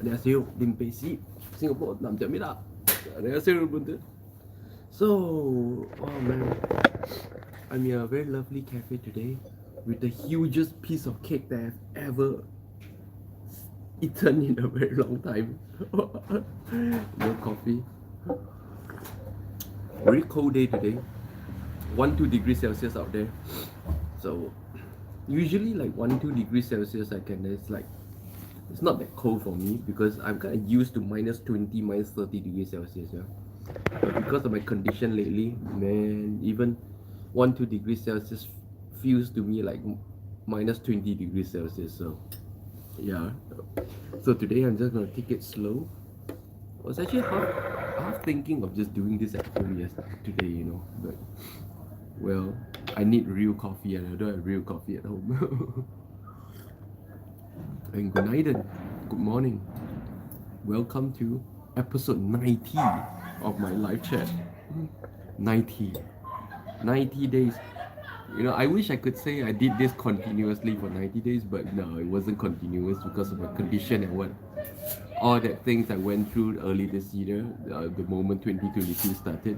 안녕하세요, Limpeh Singapore 남자입니다. 안녕하세요, 여러분들. So, oh man, I'm in a very lovely cafe today with the hugest piece of cake that I've ever eaten in a very long time. No coffee. Very cold day today. 1-2 degrees Celsius out there. So, usually like 1-2 degrees Celsius, it's not that cold for me because I'm kind of used to -20, -30 degrees Celsius. Yeah. But because of my condition lately, man, even 1-2 degrees Celsius feels to me like -20 degrees Celsius. So, yeah. So today I'm just gonna take it slow. I was actually half thinking of just doing this at home today, but well, I need real coffee and I don't have real coffee at home. And good night and good morning. Welcome to episode 90 of my live chat. 90 days. I wish I could say I did this continuously for 90 days, but no, it wasn't continuous because of my condition and what all that things I went through early this year, the moment 2022 started.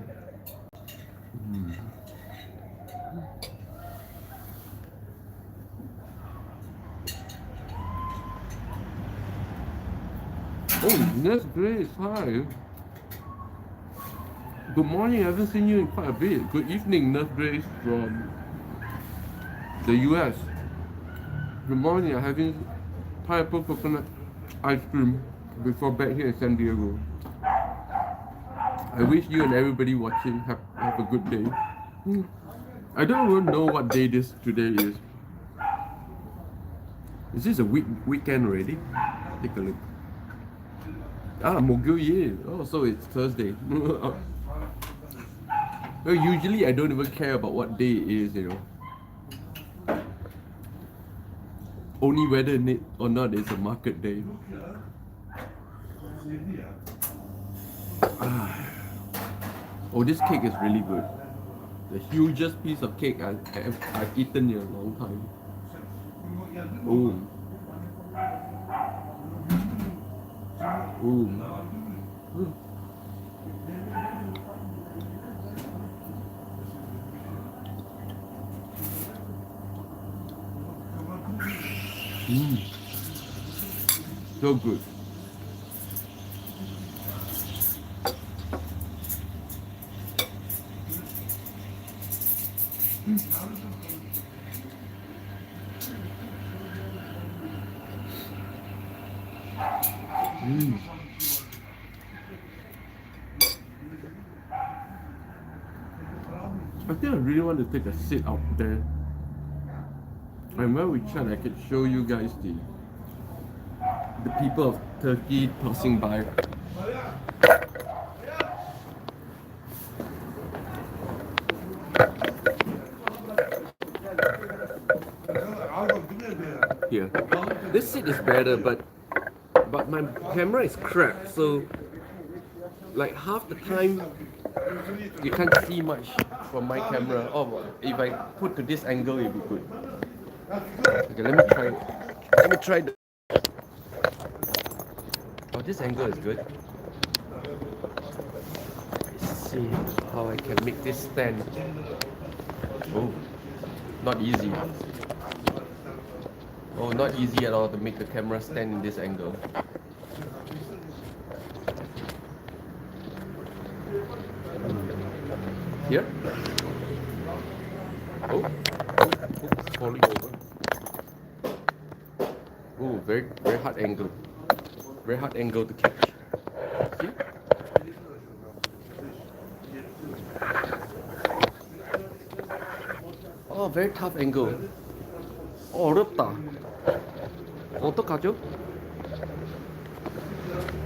Oh, that's Grace. Hi. Good morning. I haven't seen you in quite a bit. Good evening, Nurse Grace from the US. Good morning. I'm having pineapple coconut ice cream before back here in San Diego. I wish you and everybody watching have a good day. I don't even know what day today is. Is this a weekend already? Take a look. Mogul Ye. Oh, so it's Thursday. Well, usually I don't even care about what day it is, Only whether it or not it's a market day. Oh, this cake is really good. The hugest piece of cake I've eaten in a long time. Ooh. Ooh. So good. I think I really want to take a sit out there. And when we chat, I could show you guys the people of Turkey passing by. Here, this seat is better, but my camera is crap, so like half the time you can't see much from my camera. Oh, if I put to this angle, it'll be good. Okay, let me try. Oh, this angle is good. Let's see how I can make this stand. Oh, not easy. Oh, not easy at all to make the camera stand in this angle. Here? Oh, it's falling over. Oh, very hard angle. Very hard angle to catch. See? Oh, very tough angle. 어렵다. 어떡하죠?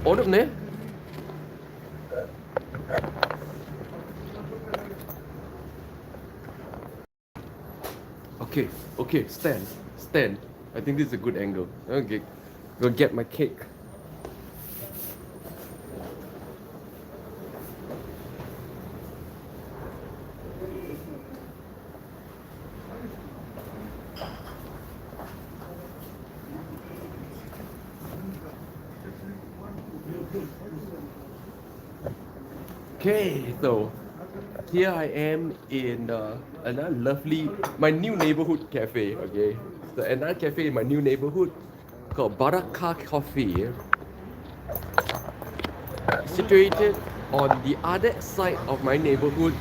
어렵네? Okay, stand. I think this is a good angle. Okay, go get my cake. Okay, so here I am in another lovely, my new neighborhood cafe. Okay, so another cafe in my new neighborhood called Baraka Coffee, situated on the other side of my neighborhood,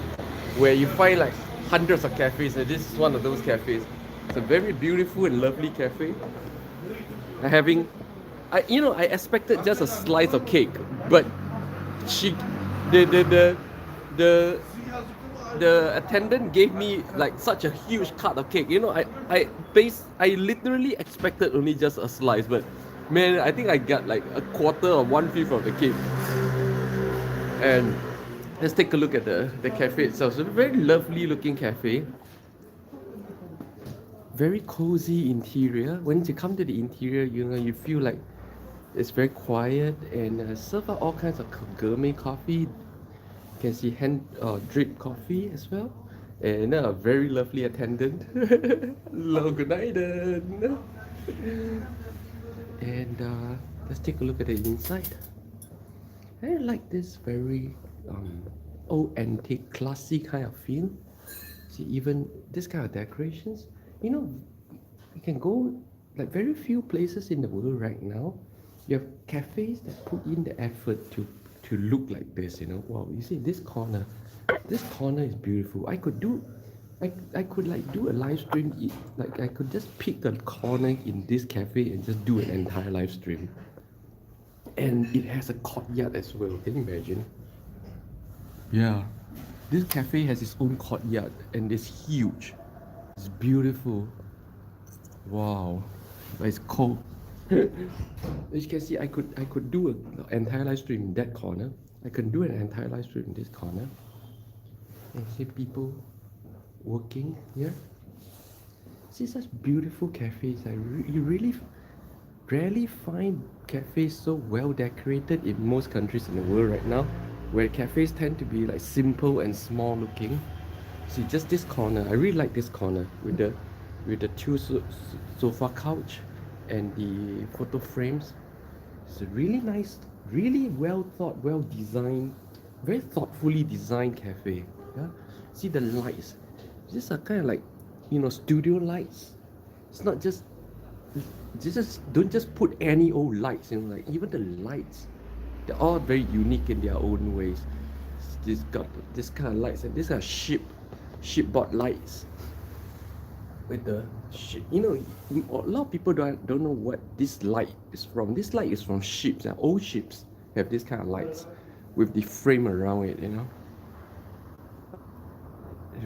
where you find like hundreds of cafes, and this is one of those cafes. It's a very beautiful and lovely cafe. Having, I expected just a slice of cake, but she, the the the the the attendant gave me like such a huge cut of cake. I literally expected only just a slice, but man, I think I got like a quarter or one fifth of the cake. And let's take a look at the cafe itself. It's a very lovely looking cafe. Very cozy interior. When you come to the interior, you feel like it's very quiet and serve out all kinds of gourmet coffee. You can see hand drip coffee as well, and a very lovely attendant. Hello, good night. And let's take a look at the inside. I like this very old antique, classy kind of feel. See, even this kind of decorations. You can go like very few places in the world right now. You have cafes that put in the effort to look like this. Wow, you see this corner. This corner is beautiful. I could like do a live stream. Like I could just pick a corner in this cafe and just do an entire live stream. And it has a courtyard as well. Can you imagine? Yeah, this cafe has its own courtyard and it's huge. It's beautiful. Wow, but it's cold. As you can see, I could do an entire live stream in that corner. I can do an entire live stream in this corner. And see people working here. See such beautiful cafes. You really rarely find cafes so well decorated in most countries in the world right now, where cafes tend to be like simple and small looking. See, just this corner, I really like this corner with the two sofa couch and the photo frames. It's a really nice, really well thought, well designed, very thoughtfully designed cafe. Yeah, see the lights. These are kind of like, studio lights. It's not just don't just put any old lights. Like even the lights, they're all very unique in their own ways. This got this kind of lights, and these are shipboard lights with the ship. A lot of people don't know what this light is from. This light is from ships. Old ships have this kind of lights with the frame around it. It's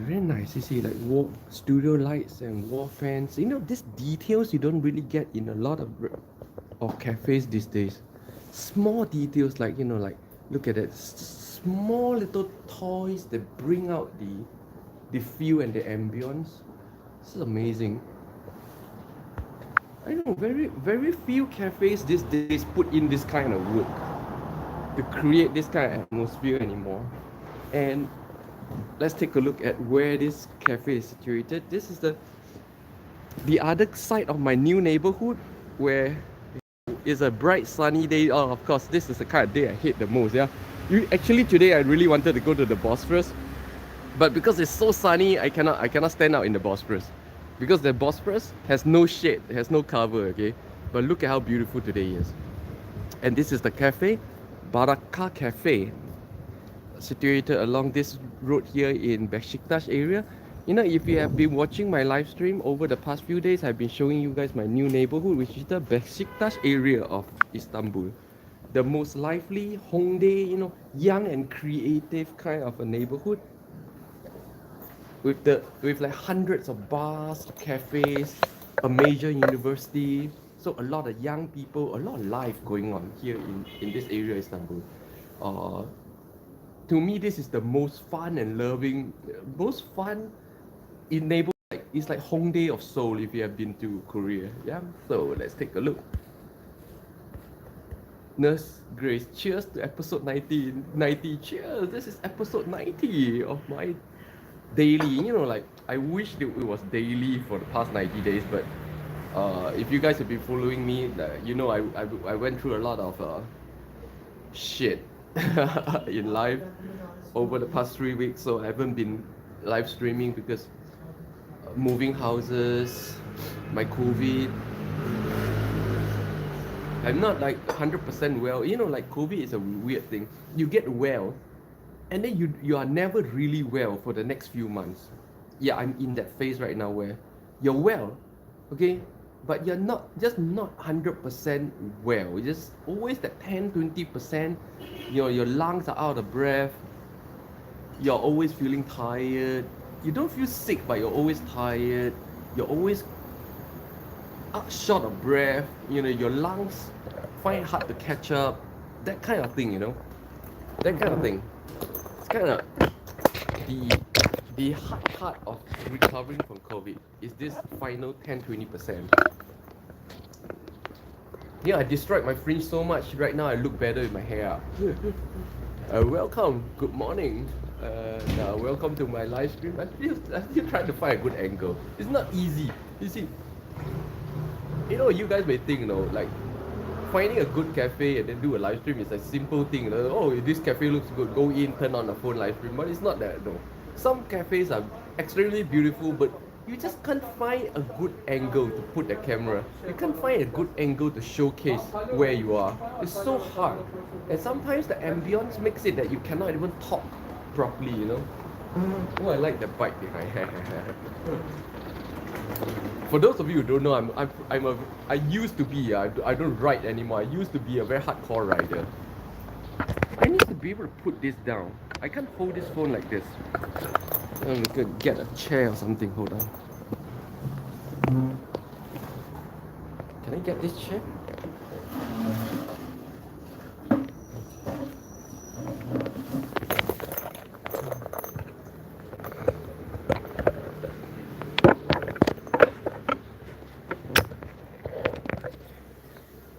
very nice. You see, like studio lights and wall fans. These details you don't really get in a lot of cafes these days. Small details like look at it. Small little toys that bring out the feel and the ambience. This is amazing. I know very few cafes these days put in this kind of work to create this kind of atmosphere anymore. And let's take a look at where this cafe is situated. This is the other side of my new neighborhood, where it's a bright sunny day. Oh, of course, this is the kind of day I hate the most. Yeah, actually today I really wanted to go to the Bosphorus, but because it's so sunny, I cannot stand out in the Bosphorus, because the Bosphorus has no shade, it has no cover. Okay, but look at how beautiful today is. And this is the cafe, Baraka Cafe, situated along this road here in Beşiktaş area. If you have been watching my live stream over the past few days, I've been showing you guys my new neighborhood, which is the Beşiktaş area of Istanbul. The most lively Hongdae, young and creative kind of a neighborhood, with like hundreds of bars, cafes, a major university. So a lot of young people, a lot of life going on here in this area, Istanbul. To me, this is the most fun and loving, most fun in neighborhood. It's like Hongdae of Seoul if you have been to Korea. Yeah, so let's take a look. Nurse Grace, cheers to episode 90. Cheers, this is episode 90 of my daily. I wish it was daily for the past 90 days, but if you guys have been following me, I went through a lot of shit in life over the past 3 weeks, so I haven't been live streaming because moving houses, my COVID. I'm not like 100% well. You know, like COVID is a weird thing. You get well, and then you are never really well for the next few months. Yeah, I'm in that phase right now where you're well, okay, but you're not 100% well. You're just always that 10-20%. Your lungs are out of breath. You're always feeling tired. You don't feel sick, but you're always tired. You're always short of breath. Your lungs find it hard to catch up. That kind of thing. That kind of thing. It's kind of the hard part of recovering from COVID is this final 10-20%. Yeah, I destroyed my fringe so much. Right now I look better with my hair up. Welcome, good morning. Welcome to my live stream. I'm still trying to find a good angle. It's not easy. You see, you guys may think, like finding a good cafe and then do a live stream is a simple thing. Oh, this cafe looks good. Go in, turn on the phone, live stream. But it's not that, though. Some cafes are extremely beautiful, but you just can't find a good angle to put the camera. You can't find a good angle to showcase where you are. It's so hard. And sometimes the ambience makes it that you cannot even talk properly, Oh, I like the bike behind. For those of you who don't know, I used to be, I don't ride anymore. I used to be a very hardcore rider. I need to be able to put this down. I can't hold this phone like this. I'm gonna get a chair or something. Hold on. Can I get this chair?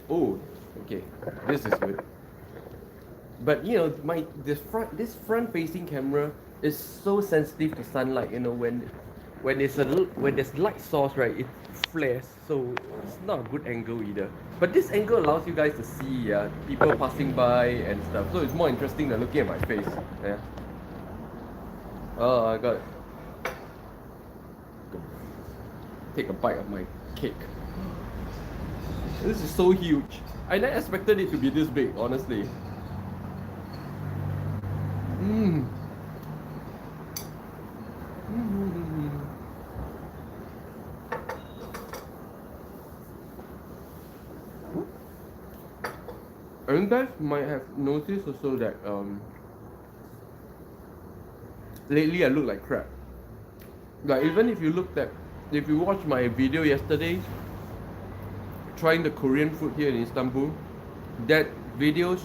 Oh, okay. This is good. But this front facing camera is so sensitive to sunlight. When there's light source, right, it flares, so it's not a good angle either. But this angle allows you guys to see people passing by and stuff, so it's more interesting than looking at my face. Yeah. Oh, I got take a bite of my cake. This is so huge. I never expected it to be this big, honestly. And you guys might have noticed also that lately I look like crap. Like even if you watch my video yesterday trying the Korean food here in Istanbul, that videos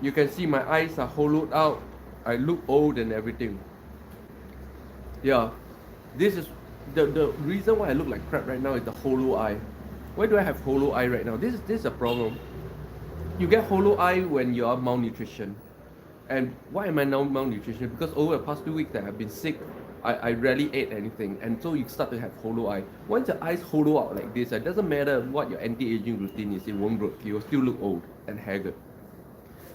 you can see my eyes are hollowed out. I look old and everything. Yeah, this is the reason why I look like crap right now is the hollow eye. Why do I have hollow eye right now? This is a problem. You get hollow eye when you are malnutrition. And why am I now malnutrition? Because over the past 2 weeks that I've been sick, I rarely ate anything, and so you start to have hollow eye. Once your eyes hollow out like this, it doesn't matter what your anti-aging routine is, it won't work. You'll still look old and haggard.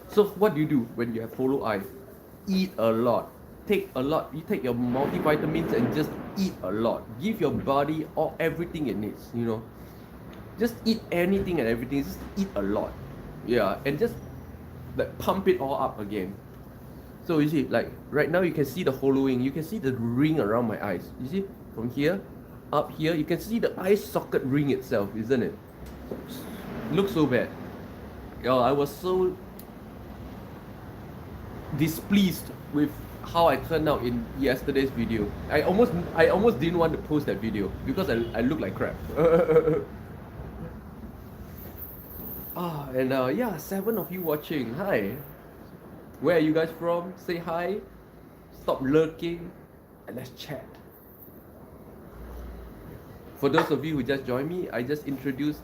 So what do you do when you have hollow eye? Eat a lot. Take a lot. You take your multivitamins and just eat a lot. Give your body everything it needs. Just eat anything and everything. Just eat a lot. Yeah, and just like pump it all up again. So you see, like right now you can see the hollowing. You can see the ring around my eyes. You see, from here, up here, you can see the eye socket ring itself, isn't it? Looks so bad. I was so displeased with how I turned out in yesterday's video. I almost didn't want to post that video because I look like crap. And 7 of you watching. Hi. Where are you guys from? Say hi. Stop lurking and let's chat. For those of you who just joined me, I just introduced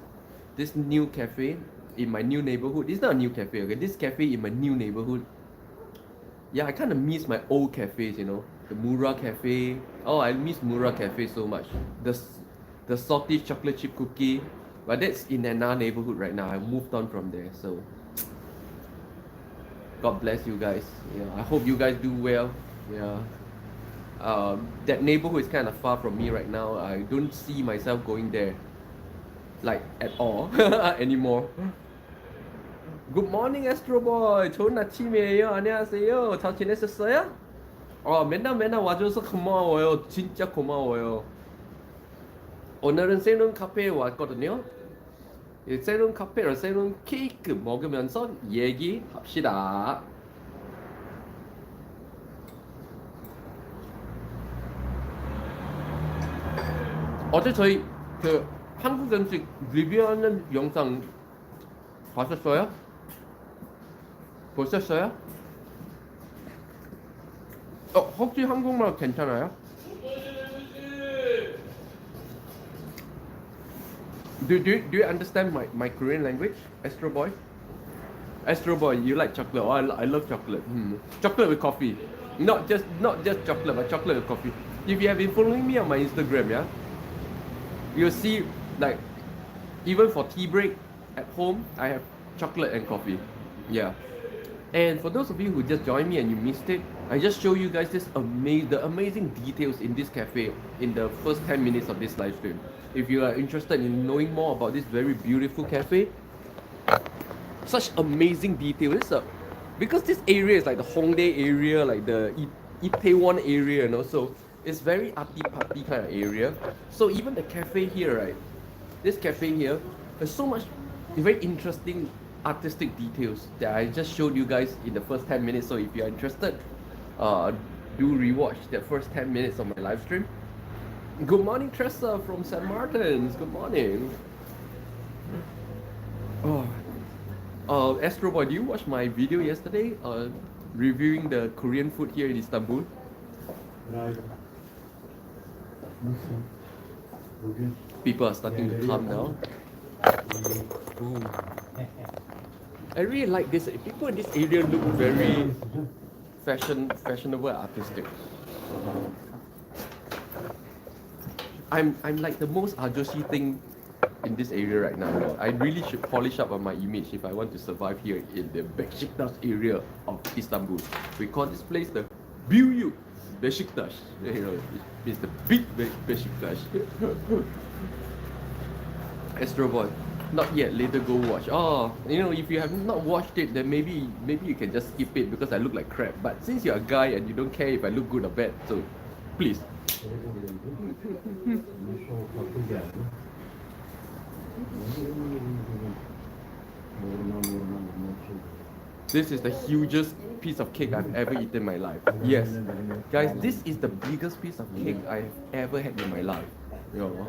this new cafe in my new neighborhood. It's not a new cafe, okay? This cafe in my new neighborhood. Yeah, I kind of miss my old cafes, the Mura Cafe. Oh, I miss Mura Cafe so much. The salty chocolate chip cookie. But that's in another neighborhood right now. I moved on from there, so God bless you guys. Yeah, I hope you guys do well. Yeah. That neighborhood is kind of far from me right now. I don't see myself going there, like at all anymore. Good morning, Astro Boy. 좋은 아침이에요. 안녕하세요. 잘 지내셨어요? 맨날 와줘서 고마워요. 진짜 고마워요. 오늘은 새로운 카페에 왔거든요. 새로운 카페로 새로운 케이크 먹으면서 얘기합시다. 어제 저희 그 한국 음식 리뷰하는 영상 봤었어요? 보셨어요? 혹시 한국말 괜찮아요? Do you understand my Korean language, Astro Boy? Astro Boy, you like chocolate? Oh, I love chocolate. Chocolate with coffee, not just chocolate, but chocolate with coffee. If you have been following me on my Instagram, yeah, you'll see like even for tea break at home, I have chocolate and coffee. Yeah. And for those of you who just joined me and you missed it, I just show you guys the amazing details in this cafe in the first 10 minutes of this live stream. If you are interested in knowing more about this very beautiful cafe, such amazing details. Because this area is like the Hongdae area, like the Itaewon area, you know, so it's very arty-party kind of area. So even the cafe here, right, this cafe here, there's so much very interesting artistic details that I just showed you guys in the first 10 minutes. So if you're interested, do rewatch the first 10 minutes of my live stream. Good morning, Tressa from St. Martin's. Good morning. Astro Boy, do you watch my video yesterday reviewing the Korean food here in Istanbul? People are starting to calm down. Ooh. I really like this. People in this area look very fashionable, artistic. I'm like the most ajoshi thing in this area right now. I really should polish up on my image if I want to survive here in the Beşiktaş area of Istanbul. We call this place the Büyük Beşiktaş. You know, it's the big Beşiktaş. Astro Boy, not yet. Later go watch. You know, if you have not watched it, then maybe you can just skip it because I look like crap. But since you're a guy and you don't care if I look good or bad, so please. This is the hugest piece of cake I've ever eaten in my life. Yes, guys, this is the biggest piece of cake I've ever had in my life. You know?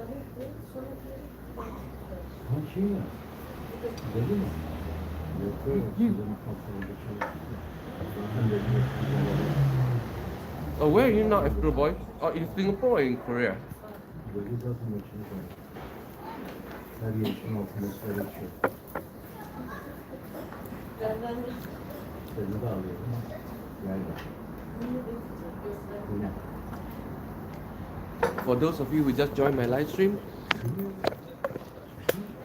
Oh, where are you now, Astro Boy? In Singapore or in Korea? For those of you who just joined my live stream,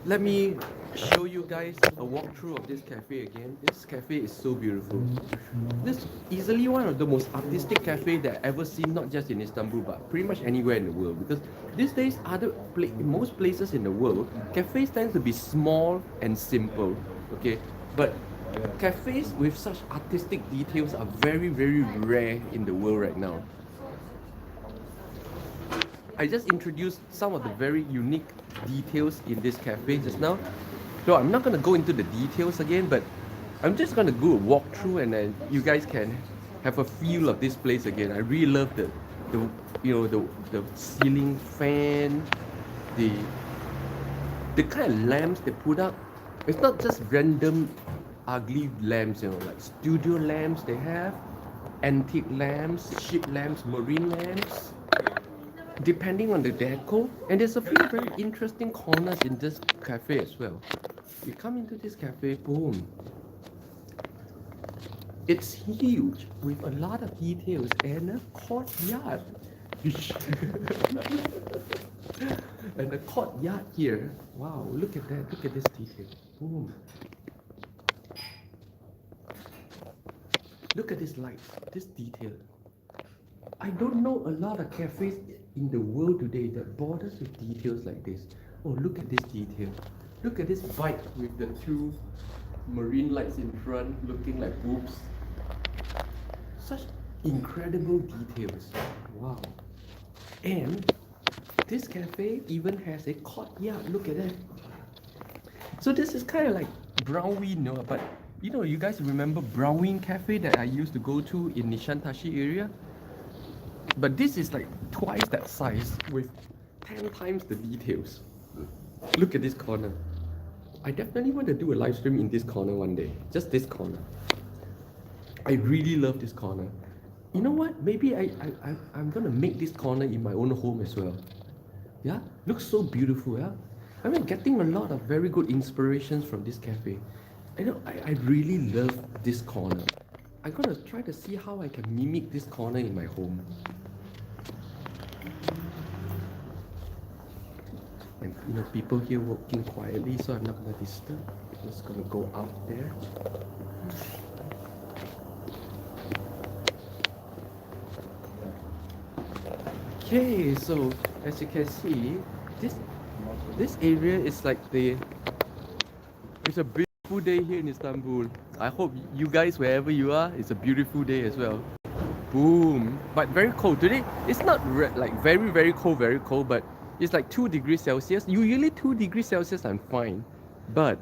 let me show you guys a walkthrough of this cafe again. This cafe is so beautiful. This is easily one of the most artistic cafes that I've ever seen, not just in Istanbul, but pretty much anywhere in the world. Because these days, most places in the world, cafes tend to be small and simple. Okay, but cafes with such artistic details are very, very rare in the world right now. I just introduced some of the very unique details in this cafe just now. So I'm not going to go into the details again, but I'm just going to do a walkthrough and then you guys can have a feel of this place again. I really love the ceiling fan, the kind of lamps they put up. It's not just random ugly lamps, you know, like studio lamps they have, antique lamps, ship lamps, marine lamps, depending on the deco. And there's a few very interesting corners in this cafe as well. You come into this cafe, boom. It's huge with a lot of details and a courtyard. And the courtyard here, wow, look at that, look at this detail. Boom. Look at this light, this detail. I don't know a lot of cafes in the world today that bothers with details like this. Oh, look at this detail. Look at this bike with the two marine lights in front looking like boobs. Such incredible details. Wow. And this cafe even has a courtyard. Look at that. So this is kind of like Brownween, no? But you guys remember Brownween Cafe that I used to go to in Nishantashi area? But this is like twice that size with 10 times the details. Look at this corner. I definitely want to do a live stream in this corner one day. Just this corner. I really love this corner. You know what? Maybe I'm gonna make this corner in my own home as well. Yeah? Looks so beautiful, yeah? I mean, getting a lot of very good inspirations from this cafe. I really love this corner. I'm gonna try to see how I can mimic this corner in my home. And people here working quietly, so I'm not gonna disturb. I'm just gonna go out there. Okay, so as you can see, this area is like it's a beautiful day here in Istanbul. I hope you guys, wherever you are, it's a beautiful day as well. Boom! But very cold today. It's not like very cold, but it's like 2 degrees Celsius. Usually 2 degrees Celsius I'm fine, but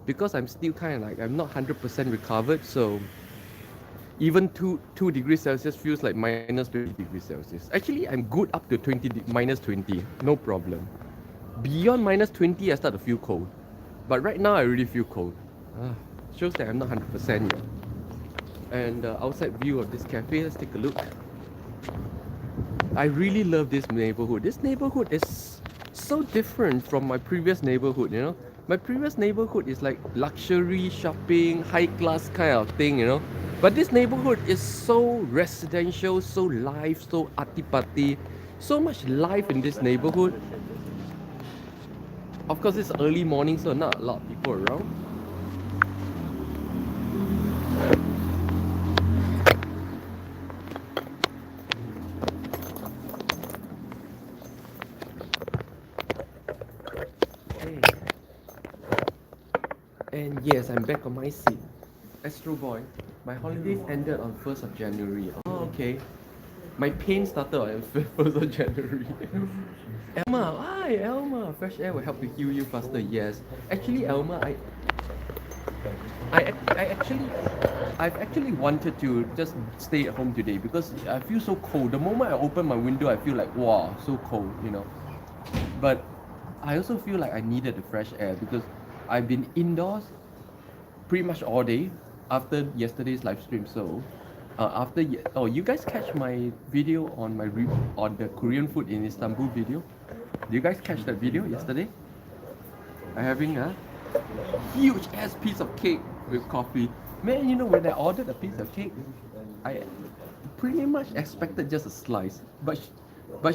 because I'm still kind of like I'm not 100% recovered, so even 2 degrees Celsius feels like minus 20 degrees Celsius. Actually, I'm good up to minus 20, no problem. Beyond minus 20, I start to feel cold. But right now, I really feel cold. Shows that I'm not 100% yet. And outside view of this cafe, let's take a look. I really love this neighborhood. This neighborhood is so different from my previous neighborhood, My previous neighborhood is like luxury shopping, high class kind of thing, But this neighborhood is so residential, so live, so arty-party. So much life in this neighborhood. Of course, it's early morning, so not a lot of people around. And yes, I'm back on my seat. Astro Boy, my holidays ended on 1st of January. Oh, okay. My pain started on 1st of January. Elma, hi Elma. Fresh air will help to heal you faster. Yes. Actually, Elma, I've actually wanted to just stay at home today because I feel so cold. The moment I open my window, I feel like wow, so cold, But I also feel like I needed the fresh air because I've been indoors pretty much all day after yesterday's live stream. So you guys catch my video on on the Korean food in Istanbul video? Do you guys catch that video yesterday? I'm having a huge ass piece of cake with coffee. Man, when I ordered a piece of cake, I pretty much expected just a slice, but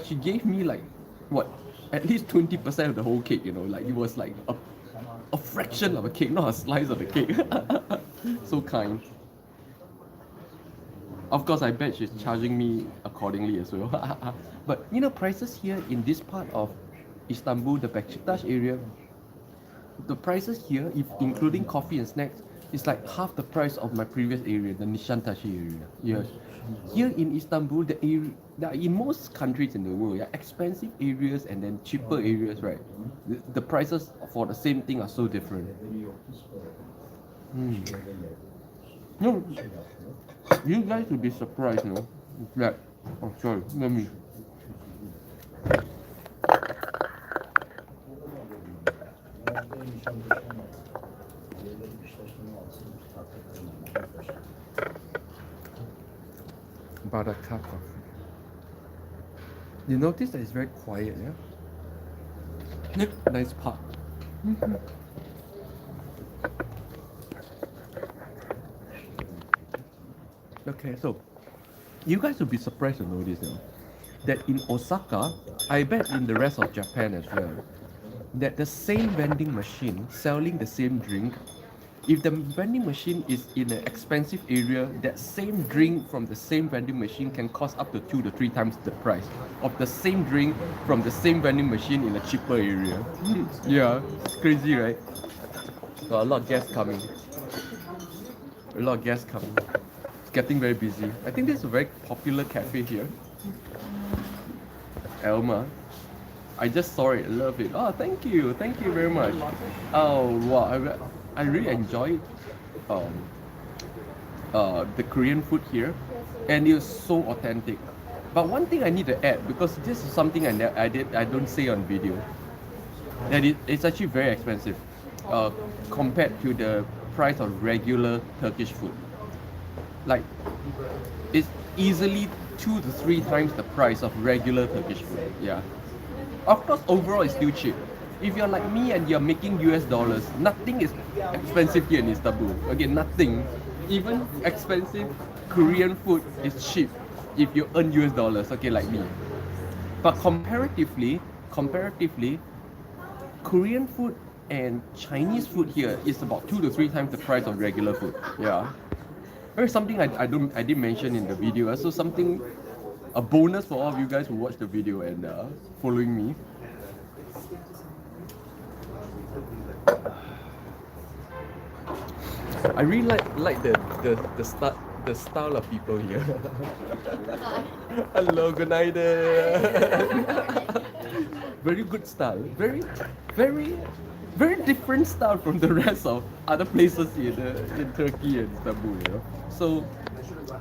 she gave me like what, at least 20% of the whole cake. Like it was like a fraction of a cake, not a slice of the cake. So kind. Of course, I bet she's charging me accordingly as well. But prices here in this part of Istanbul, the Beşiktaş area, the prices here, if including coffee and snacks, is like half the price of my previous area, the Nishantashi area. Yes. Here in Istanbul, in most countries in the world, expensive areas and then cheaper areas, right? The prices for the same thing are so different. No, you guys will be surprised, that, oh sorry, let me. Baraka coffee. You notice that it's very quiet, yeah? Nice park. Okay, so you guys will be surprised to know this, that in Osaka, I bet in the rest of Japan as well, that the same vending machine selling the same drink If the vending machine is in an expensive area, that same drink from the same vending machine can cost up to 2 to 3 times the price of the same drink from the same vending machine in a cheaper area. Yeah, it's crazy, right? Got a lot of guests coming. A lot of guests coming. It's getting very busy. I think this is a very popular cafe here. Elma. I just saw it, love it. Oh, thank you very much. Oh wow, I really enjoyed um, the Korean food here, and it was so authentic. But one thing I need to add, because this is something I don't say on video, that it's actually very expensive uh, compared to the price of regular Turkish food. Like it's easily 2 to 3 times the price of regular Turkish food. Yeah. Of course, overall it's still cheap. If you're like me and you're making US dollars, nothing is expensive here in Istanbul. Again, nothing. Even expensive Korean food is cheap if you earn US dollars, okay, like me. But comparatively, Korean food and Chinese food here is about 2 to 3 times the price of regular food. Yeah. There's something I didn't mention in the video. So something, a bonus for all of you guys who watch the video and following me. I really like the style of people here. Hello, good night. Very good style. Very different style from the rest of other places in Turkey and Istanbul. You know? So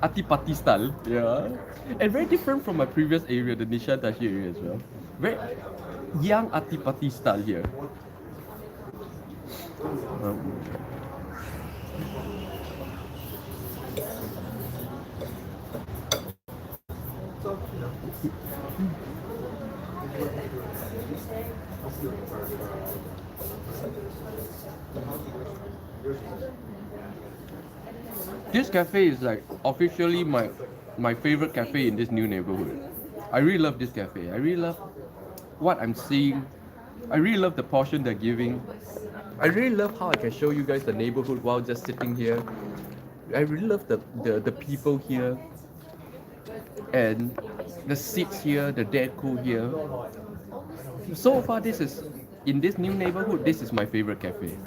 Atipati style, yeah, and very different from my previous area, the Nishadashi area as well. Very young Atipati style here. This cafe is like officially my favorite cafe in this new neighborhood. I really love this cafe. I really love what I'm seeing. I really love the portion they're giving. I really love how I can show you guys the neighborhood while just sitting here. I really love the people here and the seats here, the deco here. So far, in this new neighborhood, this is my favorite cafe,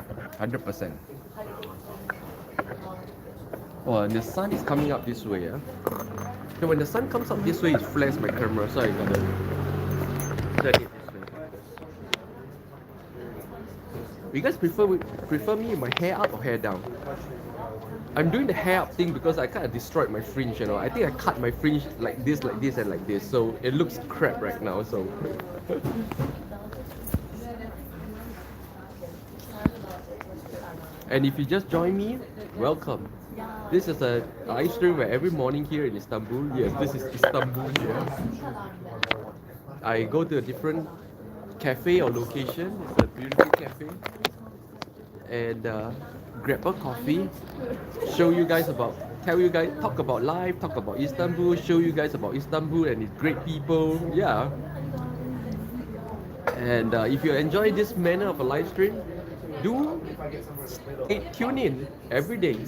100%. Oh, and the sun is coming up this way. So when the sun comes up this way, it flares my camera, so I gotta turn it this way. You guys prefer me with my hair up or hair down? I'm doing the hair up thing because I kind of destroyed my fringe, you know. I think I cut my fringe like this, and like this, so it looks crap right now. So. And if you just join me, welcome. This is a live stream where every morning here in Istanbul, yes, this is Istanbul here. I go to a different cafe or location. It's a beautiful cafe, and grab a coffee, talk about life, talk about Istanbul, show you guys about Istanbul and its great people. Yeah. And if you enjoy this manner of a live stream, do tune in every day,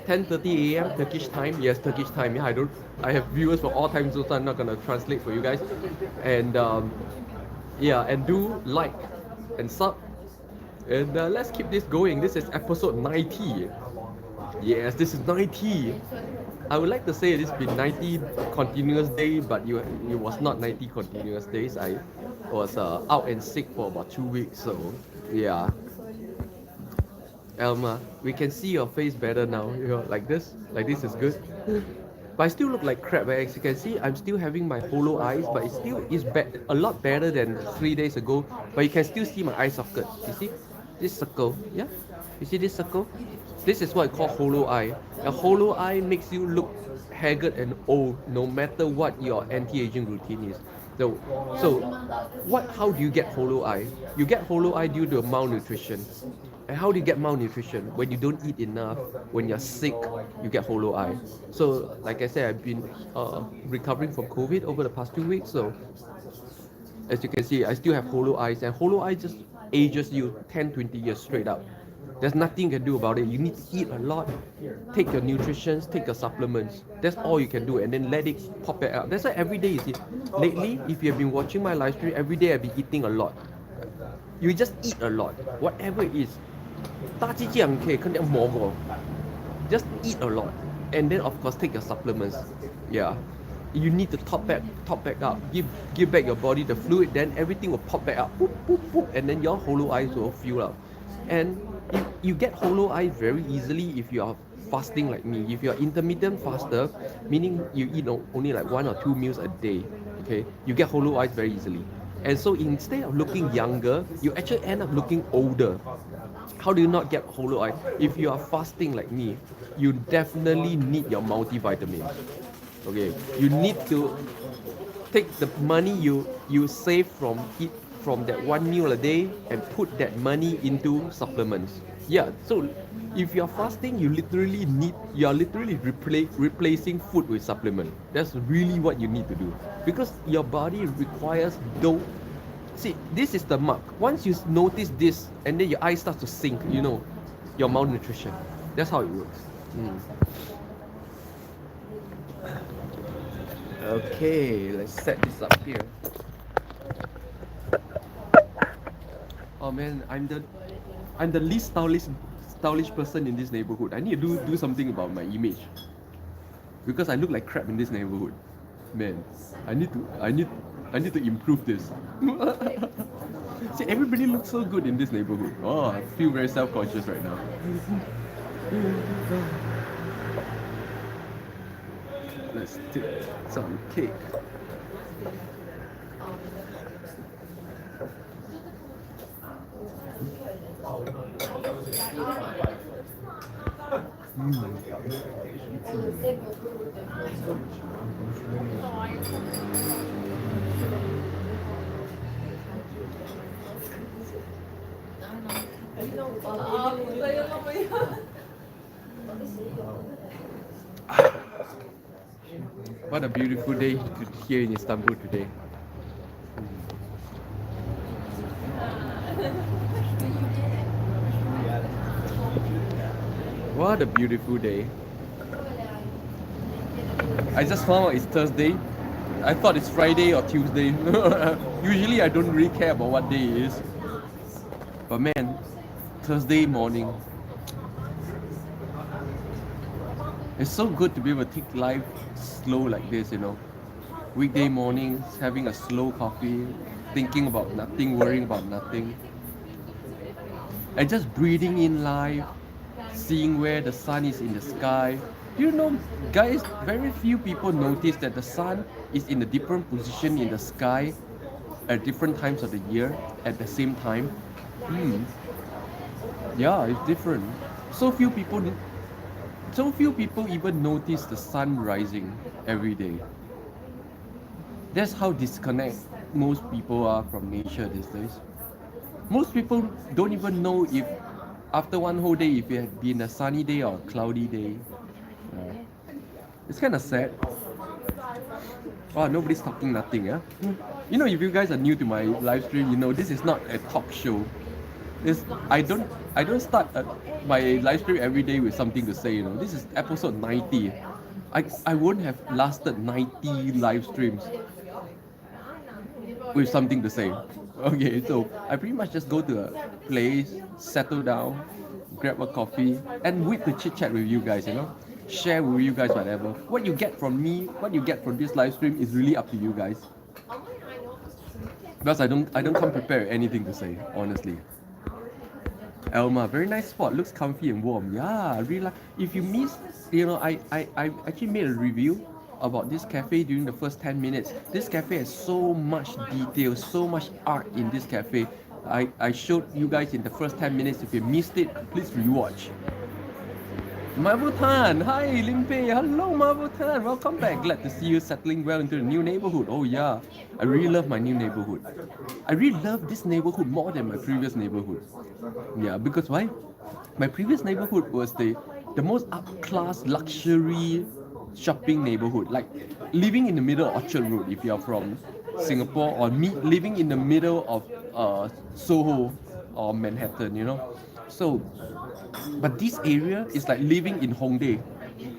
10:30 a.m. Turkish time. Yes, Turkish time. Yeah, I have viewers for all time zones, so I'm not gonna translate for you guys. And yeah, and do like and sub. And let's keep this going. This is episode 90. Yes, this is 90. I would like to say it's been 90 continuous days, but it was not 90 continuous days. I was out and sick for about 2 weeks, so yeah. Elma, we can see your face better now. You know, like this is good. But I still look like crap. As you can see, I'm still having my hollow eyes, but it still is a lot better than 3 days ago. But you can still see my eye socket. You see this circle? Yeah, you see this circle? This is what I call hollow eye. A hollow eye makes you look haggard and old, no matter what your anti-aging routine is. So how do you get hollow eye? You get hollow eye due to malnutrition. And how do you get malnutrition? When you don't eat enough, when you're sick, you get hollow eye. So, like I said, I've been recovering from COVID over the past 2 weeks. So, as you can see, I still have hollow eyes, and hollow eye just ages you 10, 20 years straight up. There's nothing you can do about it. You need to eat a lot, take your nutrition, take your supplements. That's all you can do, and then let it pop it out. That's why every day you see. Lately, if you have been watching my live stream, every day I've been eating a lot. You just eat a lot, whatever it is. 大鸡酱可以肯定摸过. Just eat a lot, and then of course take your supplements. Yeah, you need to top back up. Give back your body the fluid, then everything will pop back up. Boop, boop, boop, and then your hollow eyes will fill up. And you get hollow eyes very easily if you are fasting like me. If you're intermittent faster, meaning you eat only like 1 or 2 meals a day, okay, you get hollow eyes very easily. And so instead of looking younger, you actually end up looking older. How do you not get hollow eye? If you are fasting like me, you definitely need your multivitamins. Okay, you need to take the money you save from that 1 meal a day and put that money into supplements. Yeah, so if you're fasting, you are literally replacing food with supplement. That's really what you need to do, because your body requires those. See, this is the mark. Once you notice this, and then your eyes start to sink, you know, your malnutrition. That's how it works. Okay, let's set this up here. Oh man, I'm the least stylish person in this neighborhood. I need to do something about my image, because I look like crap in this neighborhood. Man, I need to improve this. See, everybody looks so good in this neighborhood. Oh, I feel very self-conscious right now. Let's take some cake. What a beautiful day here in Istanbul today. What a beautiful day. I just found out it's Thursday. I thought it's Friday or Tuesday. Usually I don't really care about what day it is. But man, Thursday morning. It's so good to be able to take life slow like this, you know. Weekday mornings, having a slow coffee, thinking about nothing, worrying about nothing. And just breathing in life, seeing where the sun is in the sky. You know, guys, very few people notice that the sun is in a different position in the sky at different times of the year at the same time. Yeah, it's different. So few people even notice the sun rising every day. That's how disconnect most people are from nature these days. Most people don't even know if after one whole day, if it had been a sunny day or a cloudy day. It's kind of sad. Wow, nobody's talking nothing, yeah? You know, if you guys are new to my live stream, you know this is not a talk show. I don't start my live stream every day with something to say, you know. This is episode 90. I wouldn't have lasted 90 live streams with something to say. Okay, so I pretty much just go to a place, settle down, grab a coffee, and wait to chit chat with you guys, you know. Share with you guys whatever. What you get from me, what you get from this live stream is really up to you guys. Because I don't come prepared with anything to say, honestly. Elma, very nice spot, looks comfy and warm. Yeah, I really like. If you missed, you know, I actually made a review about this cafe during the first 10 minutes. This cafe has so much detail, so much art in this cafe. I showed you guys in the first 10 minutes. If you missed it, please rewatch. Marvel Tan, hi Limpeh, hello Marvel Tan, welcome back. Glad to see you settling well into the new neighborhood. Oh yeah, I really love my new neighborhood. I really love this neighborhood more than my previous neighborhood. Yeah, because why? My previous neighborhood was the most up-class luxury shopping neighborhood. Like living in the middle of Orchard Road if you're from Singapore, or living in the middle of Soho or Manhattan, you know. So, but this area is like living in Hongdae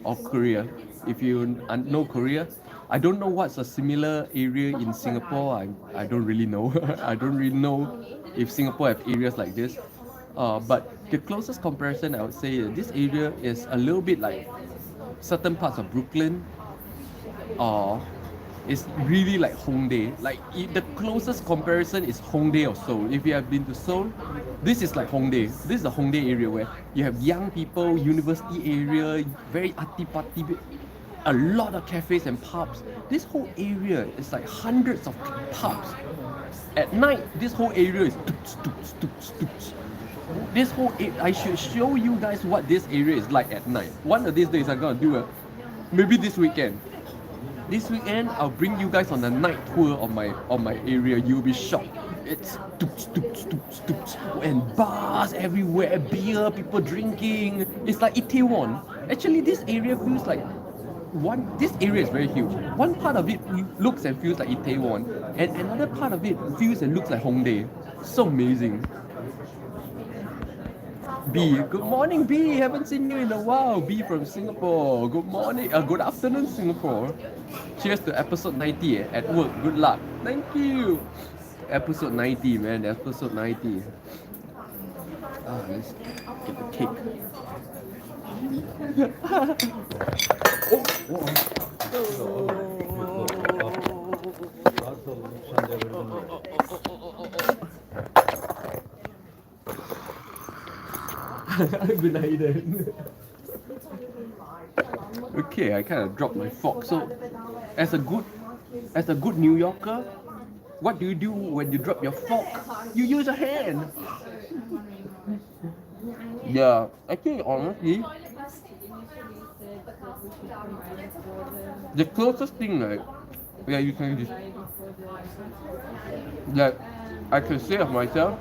of Korea. If you know Korea, I don't know what's a similar area in Singapore. I don't really know. I don't really know if Singapore have areas like this. But the closest comparison I would say this area is a little bit like certain parts of Brooklyn, or it's really like Hongdae. Like the closest comparison is Hongdae or Seoul. If you have been to Seoul, this is like Hongdae. This is the Hongdae area where you have young people, university area, very arty party, a lot of cafes and pubs. This whole area is like hundreds of pubs. At night, this whole area is toots, toots, toots, toots. This whole I should show you guys what this area is like at night. One of these days I'm gonna do maybe this weekend. This weekend I'll bring you guys on a night tour of my area. You'll be shocked. It's toots, toots, toots, toots, and bars everywhere, beer, people drinking. It's like Itaewon. Actually, this area feels like this area is very huge. One part of it looks and feels like Itaewon, and another part of it feels and looks like Hongdae. So amazing. B, good morning, B. Haven't seen you in a while. B from Singapore. Good morning. Good afternoon, Singapore. Cheers to episode 90 at work. Good luck. Thank you. Episode 90, man. Episode 90. Let's get the cake. Okay, I kind of dropped my fork. So, as a good New Yorker, what do you do when you drop your fork? You use a hand. Yeah, actually, honestly, the closest thing, like, yeah, you can just, that I can say of myself,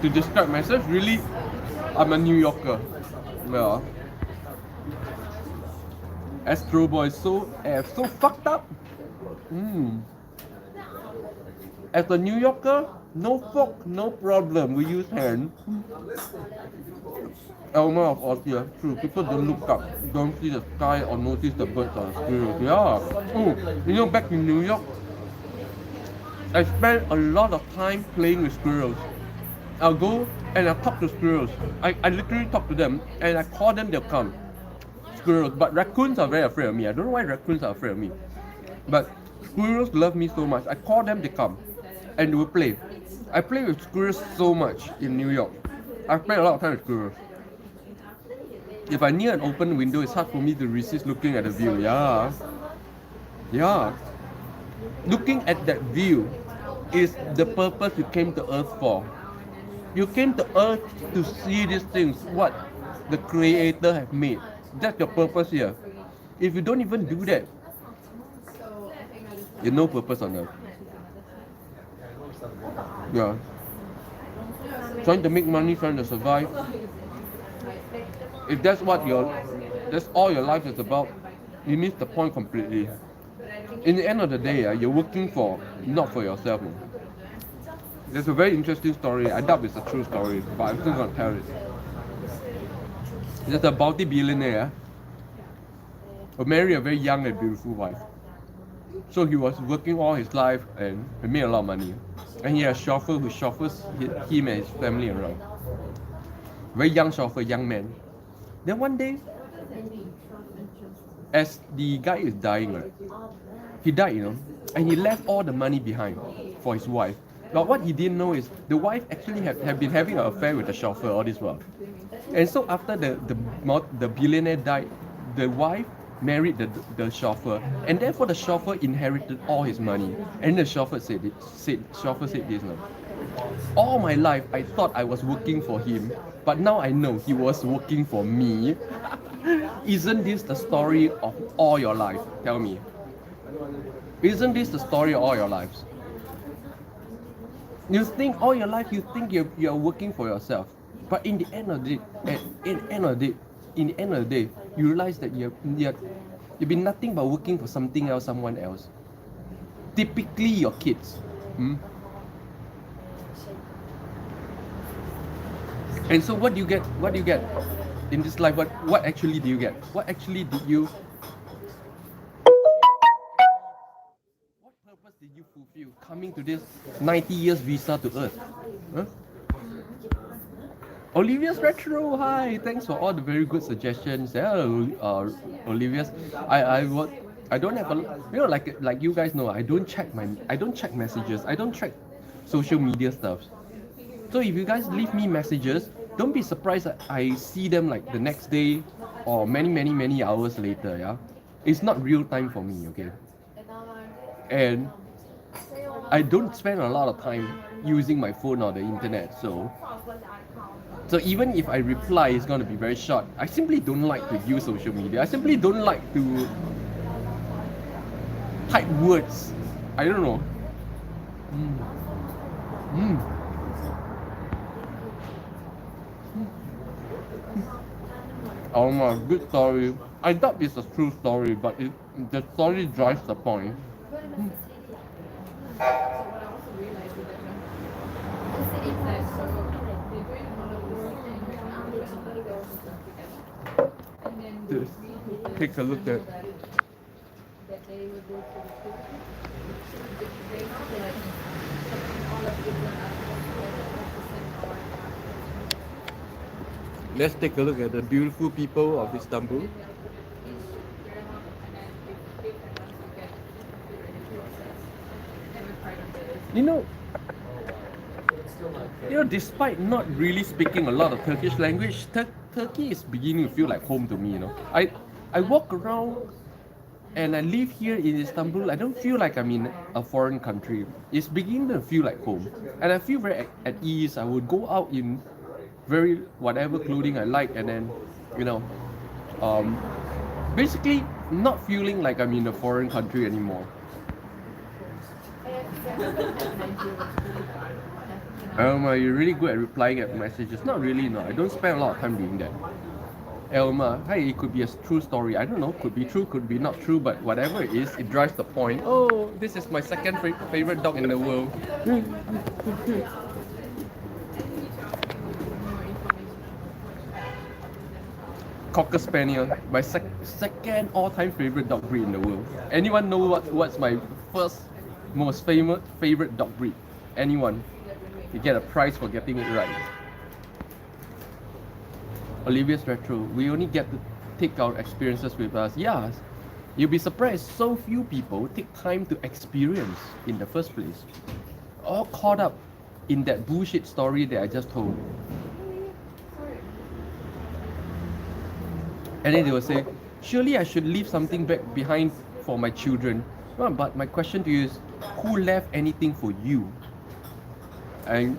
to describe myself, really, I'm a New Yorker. Yeah. Astro Boy, so fucked up. As a New Yorker, no fork, no problem. We use hand. Elmer of Austria, true. People don't look up, don't see the sky or notice the birds or the squirrels. Yeah. You know, back in New York, I spent a lot of time playing with squirrels. I'll go and I'll talk to squirrels. I literally talk to them and I call them, they'll come. Squirrels. But raccoons are very afraid of me. I don't know why raccoons are afraid of me. But squirrels love me so much. I call them, they come. And they will play. I play with squirrels so much in New York. I spend a lot of time with squirrels. If I'm near an open window, it's hard for me to resist looking at the view. Yeah. Yeah. Looking at that view is the purpose you came to Earth for. You came to Earth to see these things, what the Creator have made. That's your purpose here. If you don't even do that, you have no purpose on Earth. Yeah. Trying to make money, trying to survive. If that's that's all your life is about, you miss the point completely. In the end of the day, you're working not for yourself. There's a very interesting story. I doubt it's a true story, but I'm still gonna tell it. There's a multi-billionaire who married a very young and beautiful wife. So he was working all his life and he made a lot of money. And he has a chauffeur who chauffeurs him and his family around. Very young chauffeur, young man. Then one day, as the guy is dying, right? He died, and he left all the money behind for his wife. But what he didn't know is the wife actually have been having an affair with the chauffeur all this while. And so after the billionaire died, the wife married the chauffeur, and therefore the chauffeur inherited all his money. And the chauffeur said this now. All my life I thought I was working for him, but now I know he was working for me. Isn't this the story of all your life? Tell me. Isn't this the story of all your lives? You think all your life you're working for yourself, but in the end of the day, you realize that you've been nothing but working for something else, someone else. Typically your kids. And so what do you get? What do you get in this life? What actually do you get? What actually did you? What purpose did you fulfill coming to this 90 years visa to Earth? Huh? Olivia's Retro, hi! Thanks for all the very good suggestions. Yeah, Olivia's. I don't have a like you guys know. I don't check messages. I don't check social media stuff. So if you guys leave me messages, don't be surprised that I see them like the next day or many hours later. Yeah, it's not real time for me. Okay, and I don't spend a lot of time using my phone or the internet. So even if I reply, it's gonna be very short. I simply don't like to use social media. I simply don't like to type words. I don't know. Oh my, good story. I doubt it's a true story, but the story drives the point. Just take a look at. Let's take a look at the beautiful people of Istanbul. You know, despite not really speaking a lot of Turkish language, Turkey is beginning to feel like home to me. I walk around and I live here in Istanbul. I don't feel like I'm in a foreign country. It's beginning to feel like home, and I feel very at ease. I would go out in very whatever clothing I like, and then basically not feeling like I'm in a foreign country anymore. Elma, you're really good at replying at messages. Not really, no. I don't spend a lot of time doing that. Elma, hey, it could be a true story. I don't know. Could be true, could be not true, but whatever it is, it drives the point. Oh, this is my second favorite dog in the world. Cocker Spaniel, my second all-time favorite dog breed in the world. Anyone know what's my first most favorite dog breed? Anyone? You get a prize for getting it right. Olivia's Retro, we only get to take our experiences with us. Yeah, you'll be surprised so few people take time to experience in the first place. All caught up in that bullshit story that I just told. And then they will say, surely I should leave something back behind for my children. Well, but my question to you is, who left anything for you? And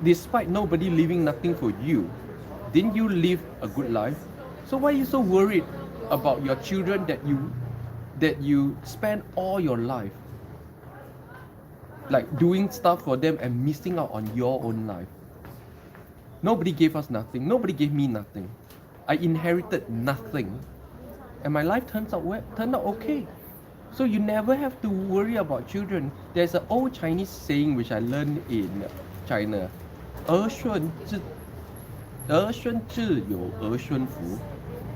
despite nobody leaving nothing for you, didn't you live a good life? So why are you so worried about your children that you spend all your life like doing stuff for them and missing out on your own life? Nobody gave us nothing. Nobody gave me nothing. I inherited nothing, and my life turned out okay. So you never have to worry about children. There's an old Chinese saying which I learned in China. 儿孙自有儿孙福.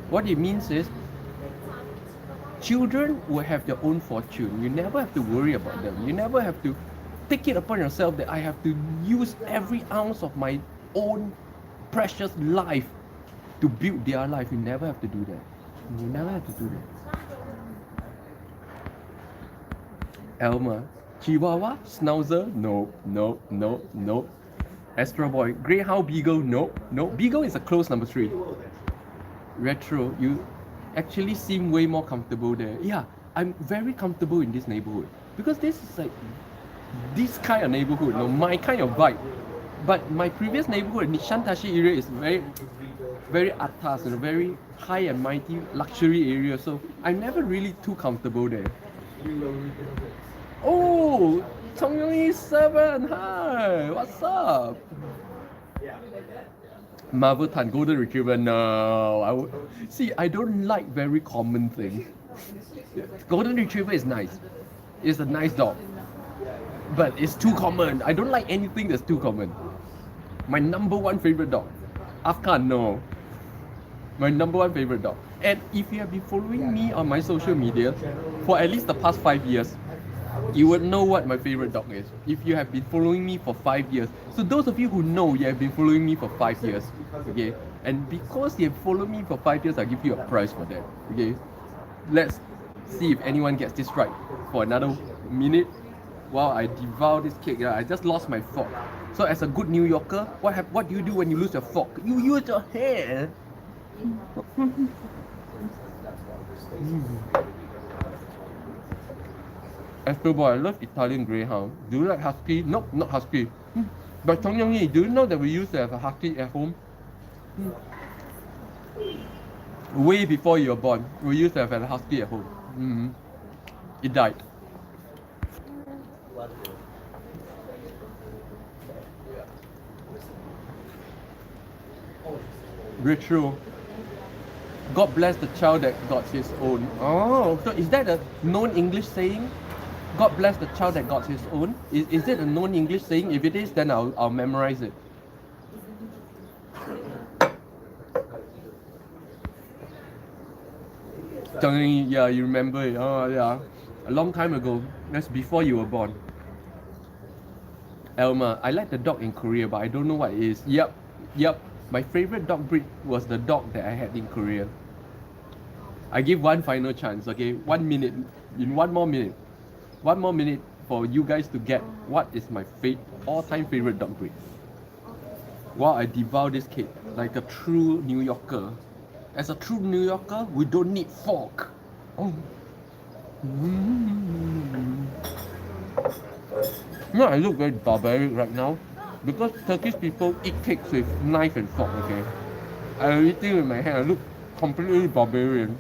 What it means is, children will have their own fortune. You never have to worry about them. You never have to take it upon yourself that I have to use every ounce of my own precious life to build their life. You never have to do that. You never have to do that. Elma, Chihuahua, Schnauzer, no. Astro Boy, Greyhound, Beagle, no. Beagle is a close number 3. Retro, you actually seem way more comfortable there. Yeah, I'm very comfortable in this neighborhood because this is like this kind of neighborhood, my kind of vibe. But my previous neighborhood, Nishantashi area, is very atas, very high and mighty luxury area. So I'm never really too comfortable there. Oh, Chongyong 7, hi, what's up? Marvel Tan, Golden Retriever, no. I don't like very common things. Golden Retriever is nice. It's a nice dog. But it's too common. I don't like anything that's too common. My number one favorite dog. Afghan, no. My number one favorite dog. And if you have been following me on my social media for at least the past 5 years, you would know what my favorite dog is. If you have been following me for 5 years. So those of you who know, you have been following me for 5 years. Okay? And because you have followed me for 5 years, I'll give you a prize for that. Okay? Let's see if anyone gets this right for another minute while I devour this cake. I just lost my fork. So as a good New Yorker, what do you do when you lose your fork? You use your hand. Istanbul, I love Italian Greyhound. Do you like Husky? Nope, not Husky. But Chong Young Yi, do you know that we used to have a Husky at home? Way before you were born, we used to have a Husky at home. It died. Retro. God bless the child that got his own. Oh, so is that a known English saying? God bless the child that got his own. Is it a known English saying? If it is, then I'll memorize it. Yeah, you remember it. Oh, yeah. A long time ago. That's before you were born. Elma, I like the dog in Korea, but I don't know what it is. Yep. My favorite dog breed was the dog that I had in Korea. I give one final chance, okay? 1 minute. In one more minute for you guys to get what is my all-time favorite dog breed. While I devour this cake like a true New Yorker. As a true New Yorker, we don't need fork. Oh. No, I look very barbaric right now because Turkish people eat cakes with knife and fork, okay? I'm eating with my hand, I look completely barbarian.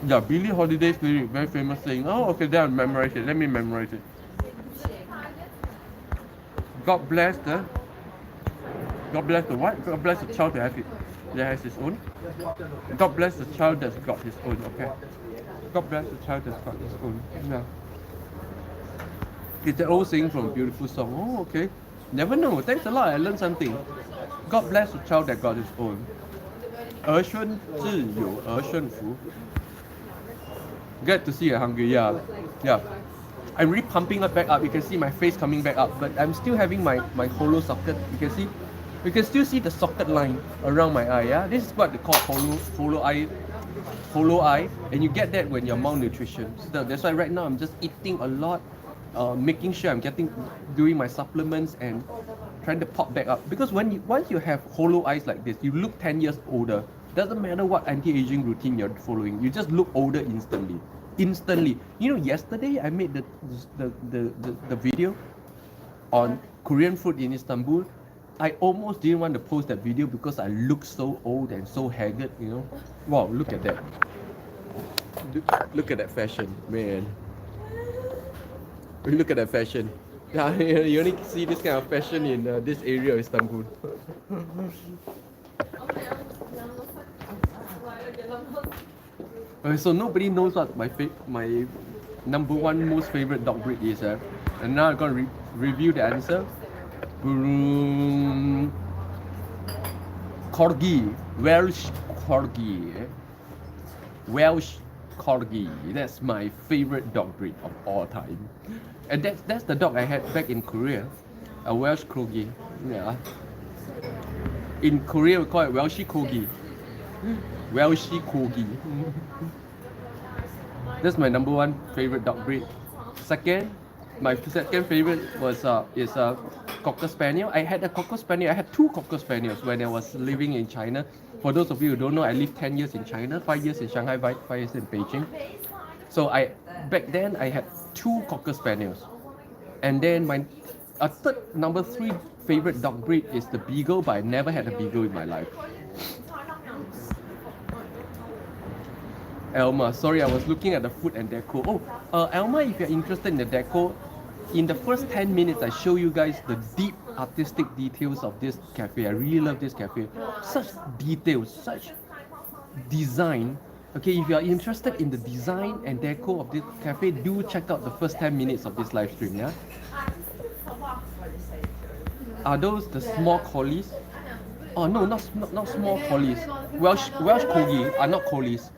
Yeah, Billie Holiday's lyric, very famous saying. Oh, okay, then I'll memorize it. Let me memorize it. God bless the what? God bless the child that has his own. God bless the child that's got his own, okay? God bless the child that's got his own. Yeah. It's an old saying from a beautiful song. Oh, okay. Never know. Thanks a lot. I learned something. God bless the child that got his own. 儿孙自有儿孙福. Glad to see you're hungry. Yeah. I'm really pumping up back up. You can see my face coming back up, but I'm still having my hollow socket. You can still see the socket line around my eye. Yeah, this is what they call hollow eye, and you get that when you're malnutrition. So that's why right now I'm just eating a lot, making sure I'm doing my supplements and trying to pop back up. Because once you have hollow eyes like this, you look 10 years older. Doesn't matter what anti-aging routine you're following, you just look older instantly. You know, yesterday I made the video on Korean food in Istanbul. I almost didn't want to post that video because I look so old and so haggard, you know. Wow, look at that. Look at that fashion, man. Look at that fashion. Yeah, you only see this kind of fashion in this area of Istanbul. So nobody knows what my number one most favorite dog breed is, and now I'm gonna review the answer. Corgi, Welsh Corgi. Welsh Corgi. That's my favorite dog breed of all time, and that's the dog I had back in Korea, a Welsh Corgi. Yeah. In Korea we call it Welsh Corgi. Welsh Corgi. That's my number one favorite dog breed. My second favorite is a Cocker Spaniel. I had two Cocker Spaniels when I was living in China. For those of you who don't know, I lived 10 years in China, 5 years in Shanghai, 5 years in Beijing. So back then I had two Cocker Spaniels. And then my number three favorite dog breed is the Beagle, but I never had a Beagle in my life. Elma, sorry, I was looking at the food and deco. Elma, if you're interested in the deco, in the first 10 minutes, I show you guys the deep artistic details of this cafe. I really love this cafe. Such details, such design. Okay, if you are interested in the design and deco of this cafe, do check out the first 10 minutes of this live stream, yeah? Are those the small collies? Oh no, not small collies. Welsh corgi are not collies.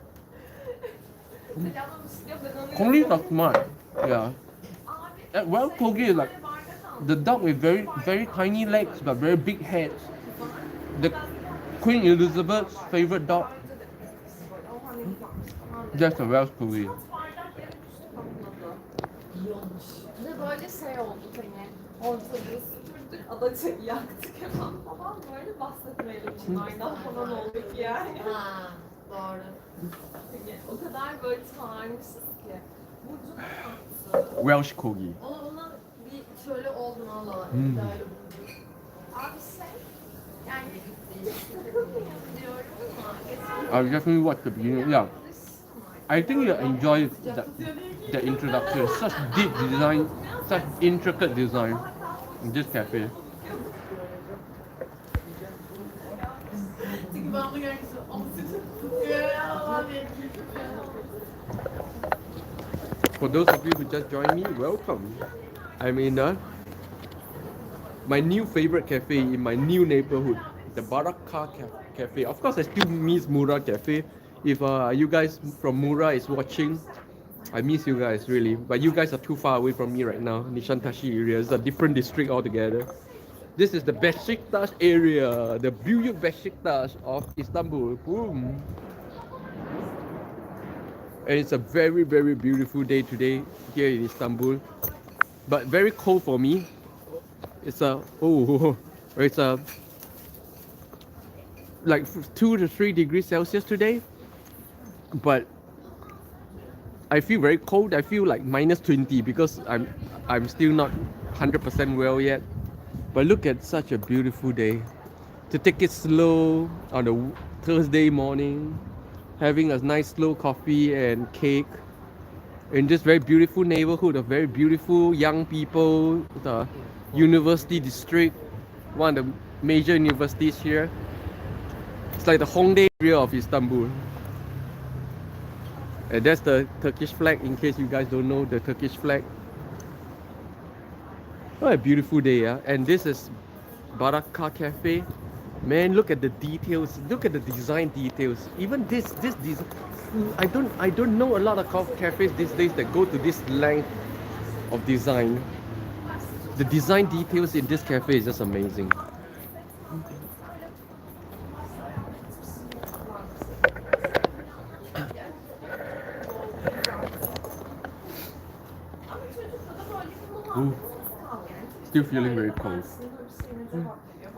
Collies are smart. Yeah. Welsh corgi is like the dog with very tiny legs but very big heads. The Queen Elizabeth's favorite dog. That's a Welsh corgi. Böyle şey oldu hani ortada süpürdük, Adaçayı yaktık hemen falan böyle bahsetmeyelim Çınar'dan falan olduk yani. Ha, doğru. Hani o kadar böyle çağırmışız ki. Burcu'nun yaptı. Welsh corgi. Ona bir şöyle oldun Allah. Hmm. İddiayla bulundu. Abi şey yani takılmayalım diyorum ama I'll definitely watch the beginning. Yeah. I think you'll enjoy the introduction. Such deep design, such intricate design in this cafe. Çünkü ben bunu görmüştüm. For those of you who just joined me, welcome. I'm in my new favorite cafe in my new neighborhood, the Baraka Cafe. Of course, I still miss Mura Cafe. If you guys from Mura is watching, I miss you guys really. But you guys are too far away from me right now. Nishantashi area is a different district altogether. This is the Beşiktaş area, the Büyük Beşiktaş of Istanbul. Boom. And it's a very beautiful day today here in Istanbul, but very cold for me. It's like 2 to 3 degrees Celsius today, but I feel very cold. I feel like -20 because I'm still not 100% well yet. But look at such a beautiful day. To take it slow on a Thursday morning, having a nice slow coffee and cake in this very beautiful neighborhood of very beautiful young people, the university district, one of the major universities here. It's like the Hongdae area of Istanbul. And that's the Turkish flag, in case you guys don't know the Turkish flag. What a beautiful day, yeah? And this is Baraka Cafe. Man, look at the details. Look at the design details. Even this design. I don't know a lot of cafes these days that go to this length of design. The design details in this cafe is just amazing. Ooh. Still feeling very cold.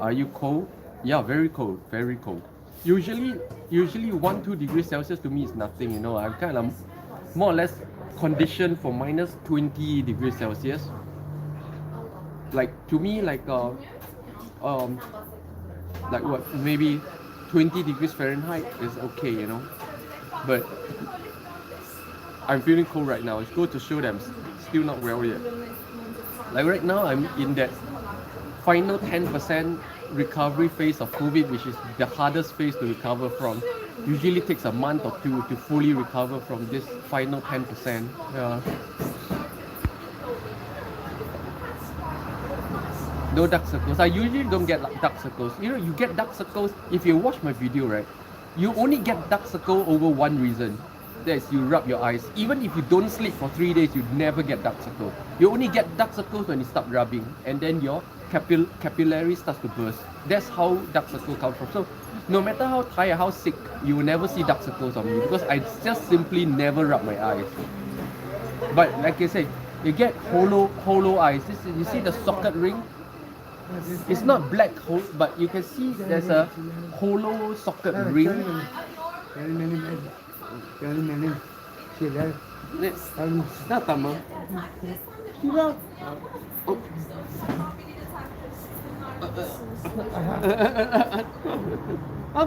Are you cold? Yeah, very cold, very cold. Usually 1-2 degrees Celsius to me is nothing, you know. I'm kind of more or less conditioned for -20 degrees Celsius. Like to me, like what, maybe 20 degrees Fahrenheit is okay, you know. But I'm feeling cold right now. It's good to show them still not well yet. Like right now, I'm in that final 10% recovery phase of COVID, which is the hardest phase to recover from. Usually takes a month or two to fully recover from this final 10%. Yeah. No dark circles. I usually don't get dark circles. You know, you get dark circles if you watch my video, right? You only get dark circle over one reason. That is, you rub your eyes. Even if you don't sleep for 3 days, you never get dark circle. You only get dark circles when you stop rubbing, and then your capillary starts to burst. That's how dark circle comes from. So no matter how tired, how sick, you will never see dark circles on me because I just simply never rub my eyes. But like I said, you get hollow eyes. You see the socket ring? It's not black hole, but you can see there's a hollow socket ring.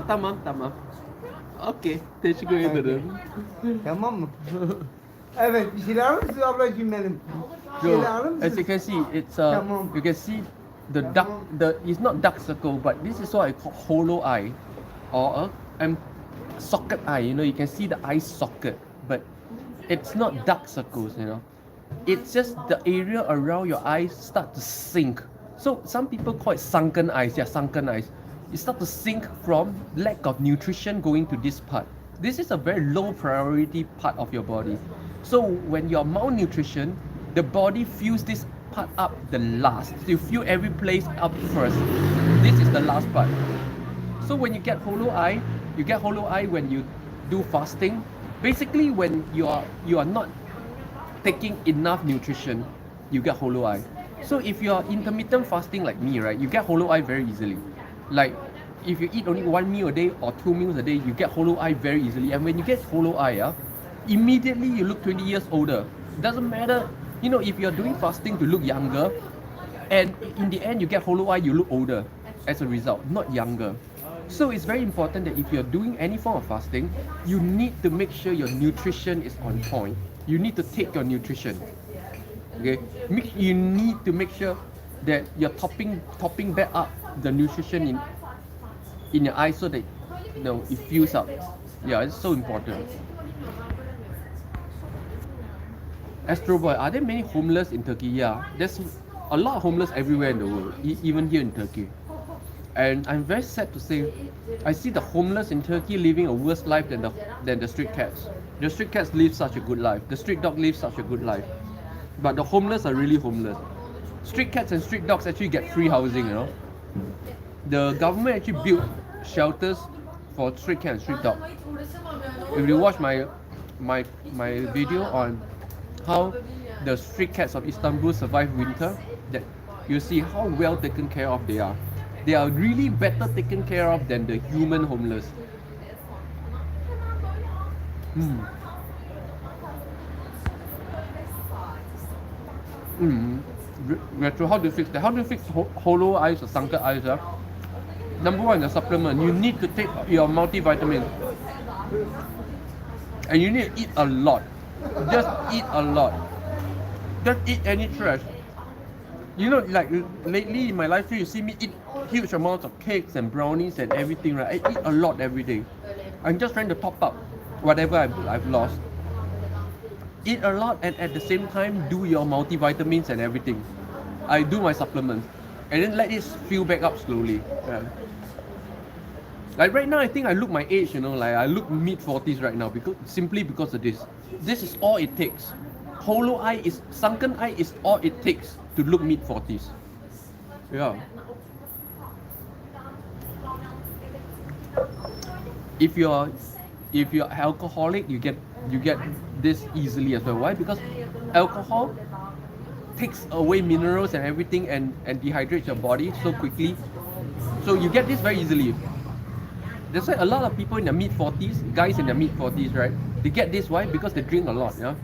Tamam. Tamam. Okay, teşekkür ederim. Tamam mı? Evet, bir şeyler alır mısın ablacığım benim? Bir şeyler alır mısın? As you can see, it's Tamam. you can see the it's not dark circle, but this is what I call hollow eye, or a socket eye, you know, you can see the eye socket, but it's not dark circles, you know. It's just the area around your eyes start to sink. So some people call it sunken eyes. Yeah, sunken eyes. You start to sink from lack of nutrition going to this part. This is a very low priority part of your body. So when you're malnutrition, the body fills this part up the last. So you fill every place up first. This is the last part. So when you get hollow eye, you get hollow eye when you do fasting. Basically, when you are not taking enough nutrition, you get hollow eye. So if you are intermittent fasting like me, right, you get hollow eye very easily. Like if you eat only 1 meal a day or 2 meals a day, you get hollow eye very easily. And when you get hollow eye, immediately you look 20 years older. Doesn't matter, you know, if you're doing fasting to look younger, and in the end you get hollow eye, you look older as a result, not younger. So it's very important that if you're doing any form of fasting, you need to make sure your nutrition is on point. You need to take your nutrition. Okay, you need to make sure that you're topping back up the nutrition in your eyes so that, you know, it fills up. Yeah, it's so important. Astro Boy, are there many homeless in Turkey? Yeah, there's a lot of homeless everywhere in the world, even here in Turkey. And I'm very sad to say, I see the homeless in Turkey living a worse life than the street cats. The street cats live such a good life. The street dog lives such a good life. But the homeless are really homeless. Street cats and street dogs actually get free housing, you know. The government actually built shelters for street cat and street dog. If you watch my video on how the street cats of Istanbul survive winter, that you see how well taken care of they are. They are really better taken care of than the human homeless. Retro, how do you fix that? How do you fix hollow eyes or sunken eyes? Number one, the supplement. You need to take your multivitamin. And you need to eat a lot. Just eat a lot. Just eat any trash. You know, like lately in my life, you see me eat huge amounts of cakes and brownies and everything, right? I eat a lot every day. I'm just trying to top up whatever I've lost. Eat a lot and at the same time do your multivitamins and everything. I do my supplements and then let it fill back up slowly. Yeah. Like right now, I think I look my age, you know, like I look mid-40s right now simply because of this. This is all it takes. Hollow eye sunken eye is all it takes to look mid-40s. Yeah. If you're alcoholic, you get this easily as well. Why? Because alcohol takes away minerals and everything and dehydrates your body so quickly. So you get this very easily. That's why a lot of people in their mid-40s, guys in their mid-40s, right? They get this, why? Because they drink a lot, yeah?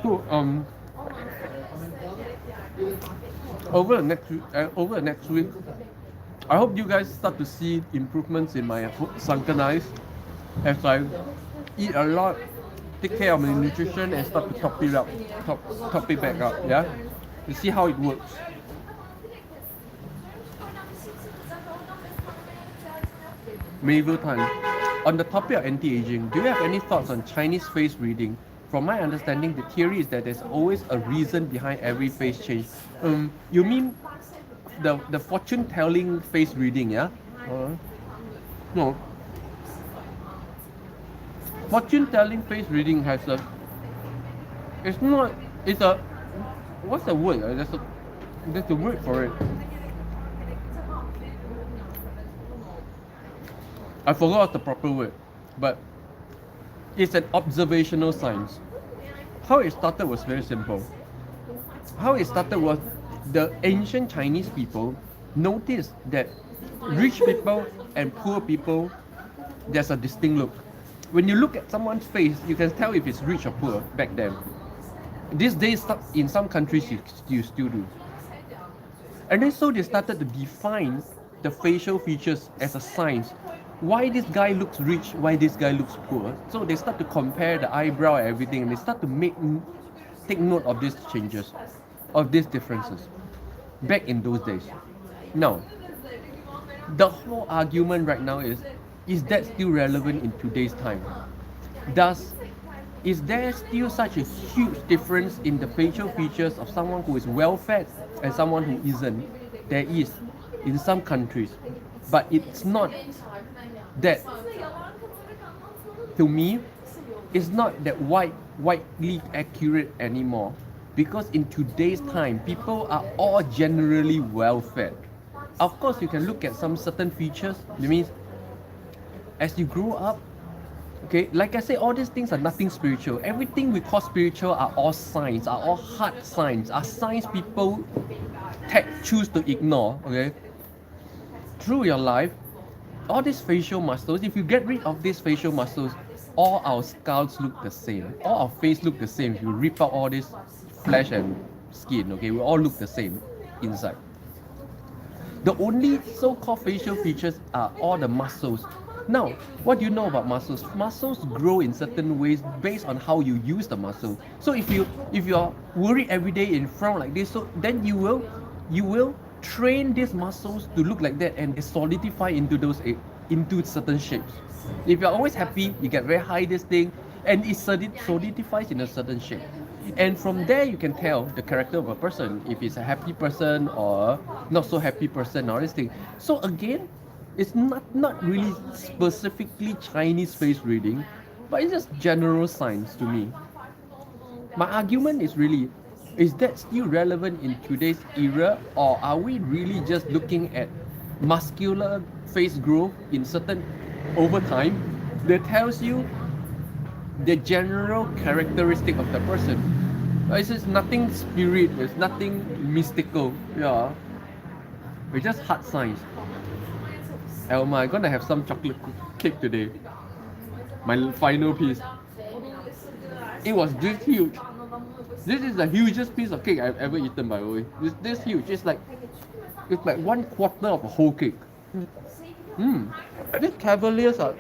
So, over the next week, I hope you guys start to see improvements in my sunken eyes as I eat a lot, take care of my nutrition, and start to top it back up. Yeah, you see how it works. Mayville Tan, on the topic of anti-aging, do you have any thoughts on Chinese face reading? From my understanding, the theory is that there's always a reason behind every face change. You mean the fortune-telling face reading, yeah? No. Fortune-telling face reading has a... What's the word? There's a word for it. I forgot what's the proper word, but it's an observational science. How it started was very simple. How it started was the ancient Chinese people noticed that rich people and poor people, there's a distinct look. When you look at someone's face, you can tell if it's rich or poor back then. These days, in some countries, you still do. And then so they started to define the facial features as a science. why this guy looks rich, why this guy looks poor. So they start to compare the eyebrow and everything, and they start to take note of these changes, of these differences back in those days. Now, the whole argument right now is that still relevant in today's time? Is there still such a huge difference in the facial features of someone who is well fed and someone who isn't? There is in some countries, but it's not that, to me, it's not that widely accurate anymore, because in today's time people are all generally well fed. Of course, you can look at some certain features. That means as you grow up, okay, like I say, all these things are nothing spiritual. Everything we call spiritual are all signs, are all hard signs, are signs people choose to ignore. Okay, through your life, all these facial muscles, if you get rid of these facial muscles, all our skulls look the same, all our face look the same. If you rip out all this flesh and skin, okay, we all look the same inside. The only so-called facial features are all the muscles. Now, what do you know about muscles? Muscles grow in certain ways based on how you use the muscle. So if you're worried every day in front like this, so then you will train these muscles to look like that, and they solidify into certain shapes. If you're always happy, you get very high this thing, and it solidifies in a certain shape. And from there you can tell the character of a person, if it's a happy person or not so happy person, or this thing. So again, it's not really specifically Chinese face reading, but it's just general signs to me. My argument is really, is that still relevant in today's era, or are we really just looking at muscular face growth in certain over time that tells you the general characteristic of the person? It's just nothing spirit, there's nothing mystical. Yeah, it's just hard science. Elma, I'm gonna have some chocolate cake today. My final piece. It was this huge. This is the hugest piece of cake I've ever eaten, by the way. It's this huge. It's like 1/4 of a whole cake. These cavaliers are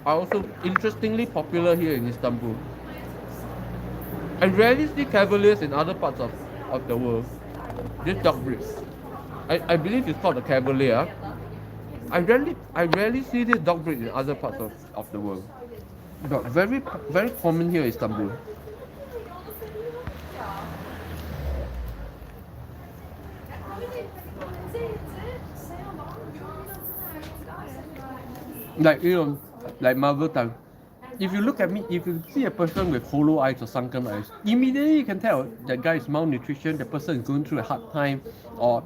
also interestingly popular here in Istanbul. I rarely see cavaliers in other parts of the world. This dog breed, I believe it's called a cavalier. I rarely see this dog breed in other parts of the world. But very common here in Istanbul. Like Marvel time. If you look at me, if you see a person with hollow eyes or sunken eyes, immediately you can tell that guy is malnutrition, the person is going through a hard time, or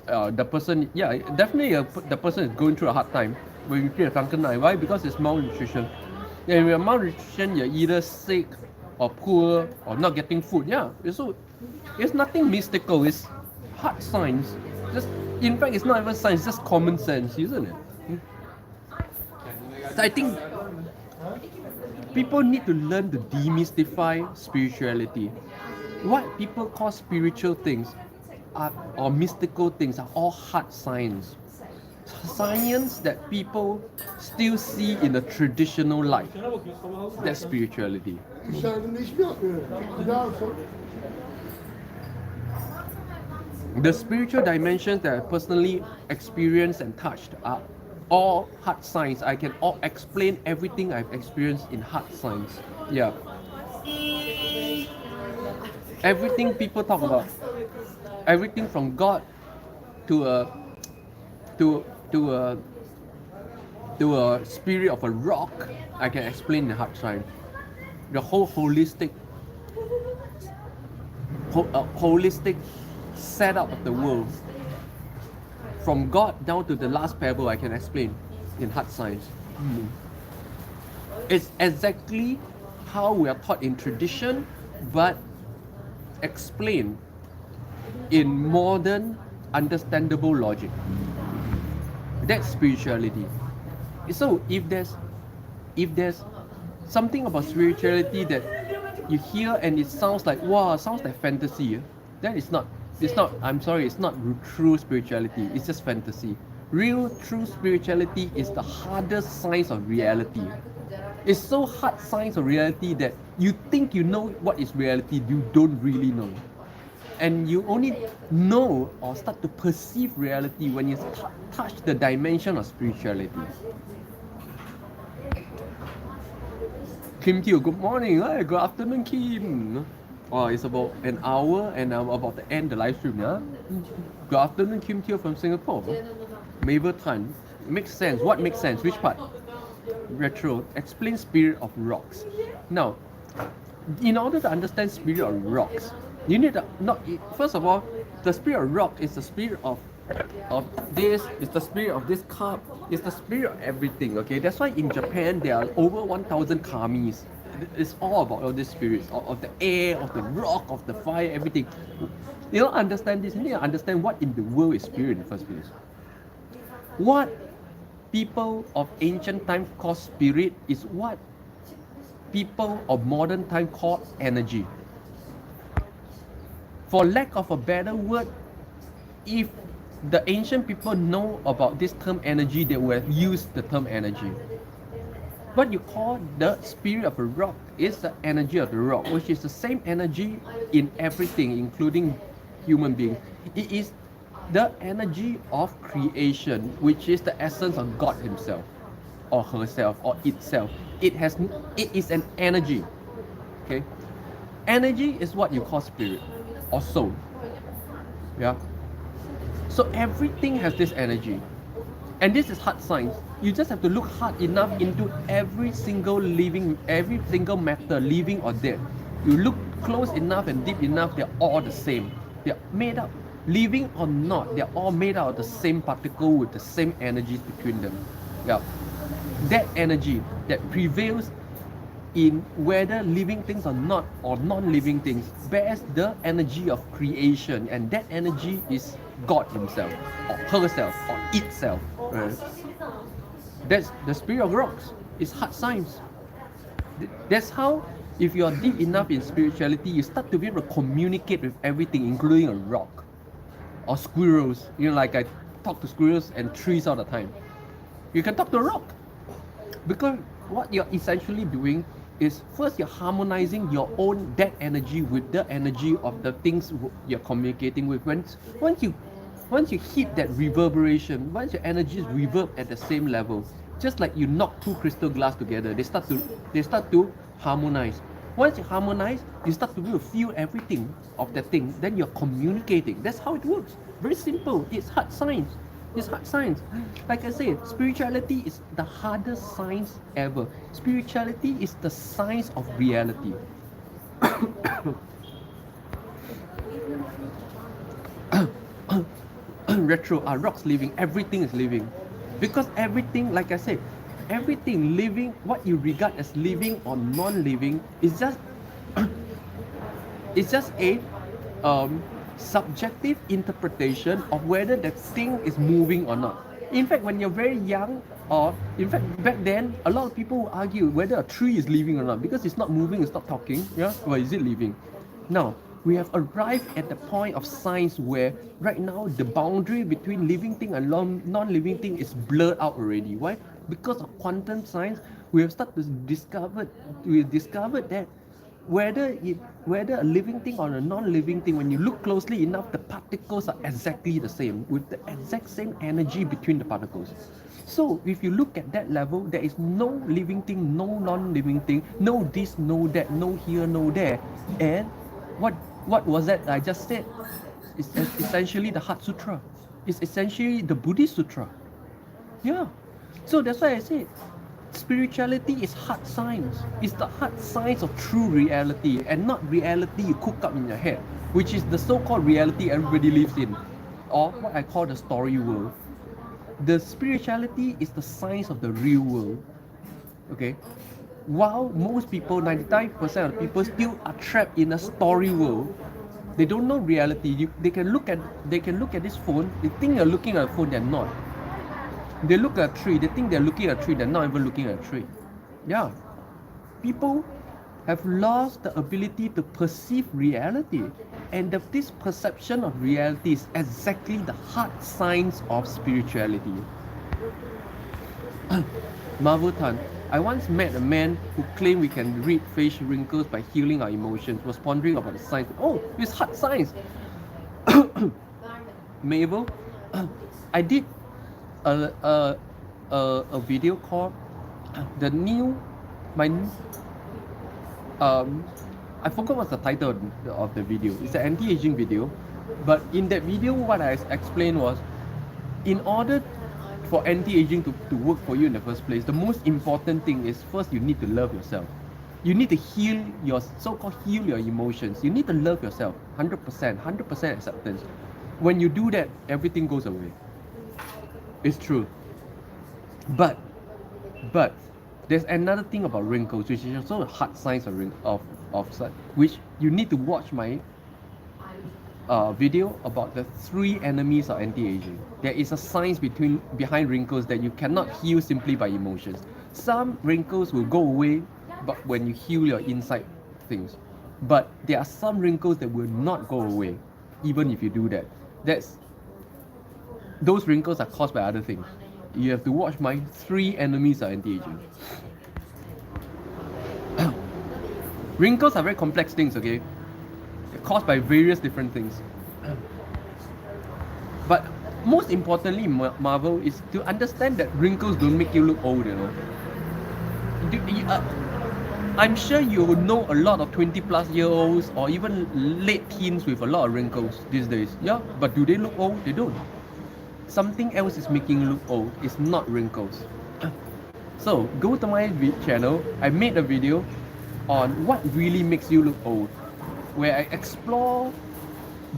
the person, definitely the person is going through a hard time when you see a sunken eye. Why? Because it's malnutrition. And when you're malnutrition, you're either sick or poor or not getting food. Yeah, so it's nothing mystical. It's hard science. In fact, it's not even science. It's just common sense, isn't it? So I think people need to learn to demystify spirituality. What people call spiritual things or mystical things are all hard science. Science that people still see in the traditional light. That's spirituality. The spiritual dimensions that I personally experienced and touched are all hard science. I can all explain everything I've experienced in hard science. Yeah. Everything people talk about, everything from God to a spirit of a rock, I can explain in hard science. The whole holistic setup of the world, from God down to the last pebble, I can explain in hard science. It's exactly how we are taught in tradition, but explained in modern, understandable logic. That's spirituality. So if there's something about spirituality that you hear and it sounds like, wow, sounds like fantasy, then it's not, I'm sorry, it's not true spirituality, it's just fantasy. Real, true spirituality is the hardest science of reality. It's so hard science of reality that you think you know what is reality, you don't really know. And you only know or start to perceive reality when you touch the dimension of spirituality. Kim Teo, good morning. Hi, good afternoon, Kim. Oh, it's about an hour and I'm about to end the live stream. Yeah? Good afternoon, Kim Teo from Singapore. Mabel Tan. Makes sense. What makes sense? Which part? Retro. Explain spirit of rocks. Now, in order to understand spirit of rocks, you need to not. First of all, the spirit of rock is the spirit of this. It's the spirit of this cup. It's the spirit of everything. Okay, that's why in Japan there are over 1,000 kamis. It's all about all these spirits of the air, of the rock, of the fire, everything. You don't understand this. You need to understand what in the world is spirit in the first place. What people of ancient time call spirit is what people of modern time call energy. For lack of a better word, if the ancient people know about this term energy, they would have used the term energy. What you call the spirit of a rock is the energy of the rock, which is the same energy in everything, including human beings. It is the energy of creation, which is the essence of God himself or herself or itself. It is an energy. Okay, energy is what you call spirit or soul. Yeah, so everything has this energy, and this is hard science. You just have to look hard enough into every single matter, living or dead. You look close enough and deep enough, they're all the same. They're made up, living or not, they're all made out of the same particle with the same energies between them. Yeah, that energy that prevails in whether living things or not, or non-living things, bears the energy of creation, and that energy is God himself or herself or itself. Right? That's the spirit of rocks. It's hard science. That's how, if you are deep enough in spirituality, you start to be able to communicate with everything, including a rock or squirrels. You know, like I talk to squirrels and trees all the time. You can talk to a rock, because what you're essentially doing is, first you're harmonizing your own that energy with the energy of the things you're communicating with. Once you hit that reverberation, once your energies reverb at the same level, just like you knock two crystal glass together, they start to harmonize. Once you harmonize, you start to be able to feel everything of that thing. Then you're communicating. That's how it works. Very simple. It's hard science. It's hard science. Like I said, spirituality is the hardest science ever. Spirituality is the science of reality. Retro are rocks living, everything is living, because everything, like I said, everything living, what you regard as living or non-living, is just it's just a subjective interpretation of whether that thing is moving or not. In fact, when you're very young, or in fact back then, a lot of people will argue whether a tree is living or not, because it's not moving, it's not talking. Yeah, well, is it living? Now we have arrived at the point of science where right now the boundary between living thing and non-living thing is blurred out already. Why? Because of quantum science, we have discovered that whether a living thing or a non-living thing, when you look closely enough, the particles are exactly the same, with the exact same energy between the particles. So if you look at that level, there is no living thing, no non-living thing, no this, no that, no here, no there. And what was that I just said? It's essentially the Heart Sutra. It's essentially the Buddhist Sutra. Yeah. So that's why I say spirituality is hard science. It's the hard science of true reality, and not reality you cook up in your head, which is the so-called reality everybody lives in, or what I call the story world. The spirituality is the science of the real world. Okay? While most people, 99% of people, still are trapped in a story world, they don't know reality. They can look at this phone, they think they're looking at a phone, they're not. They look at a tree, they think they're looking at a tree, they're not even looking at a tree. Yeah. People have lost the ability to perceive reality. And this perception of reality is exactly the hard science of spirituality. Marvel Tan, I once met a man who claimed we can read face wrinkles by healing our emotions. Was pondering about the science. Oh, it's hard science. Mabel, I did a video called the new my I forgot what's the title of the video. It's an anti-aging video, but in that video, what I explained was, in order for anti-aging to work for you in the first place, the most important thing is first you need to love yourself. You need to heal your so-called heal your emotions. You need to love yourself 100% acceptance. When you do that, everything goes away. It's true. But there's another thing about wrinkles, which is also a hard science of which you need to watch my video about the 3 enemies of anti-aging. There is a science behind wrinkles that you cannot heal simply by emotions. Some wrinkles will go away, but when you heal your inside things. But there are some wrinkles that will not go away, even if you do that. Those wrinkles are caused by other things. You have to watch my 3 enemies of anti-aging. Wrinkles are very complex things, okay? They're caused by various different things. But most importantly, Marvel, is to understand that wrinkles don't make you look old, you know. I'm sure you know a lot of 20-plus-year-olds or even late teens with a lot of wrinkles these days. Yeah, but do they look old? They don't. Something else is making you look old. It's not wrinkles. So go to my channel. I made a video on what really makes you look old, where I explore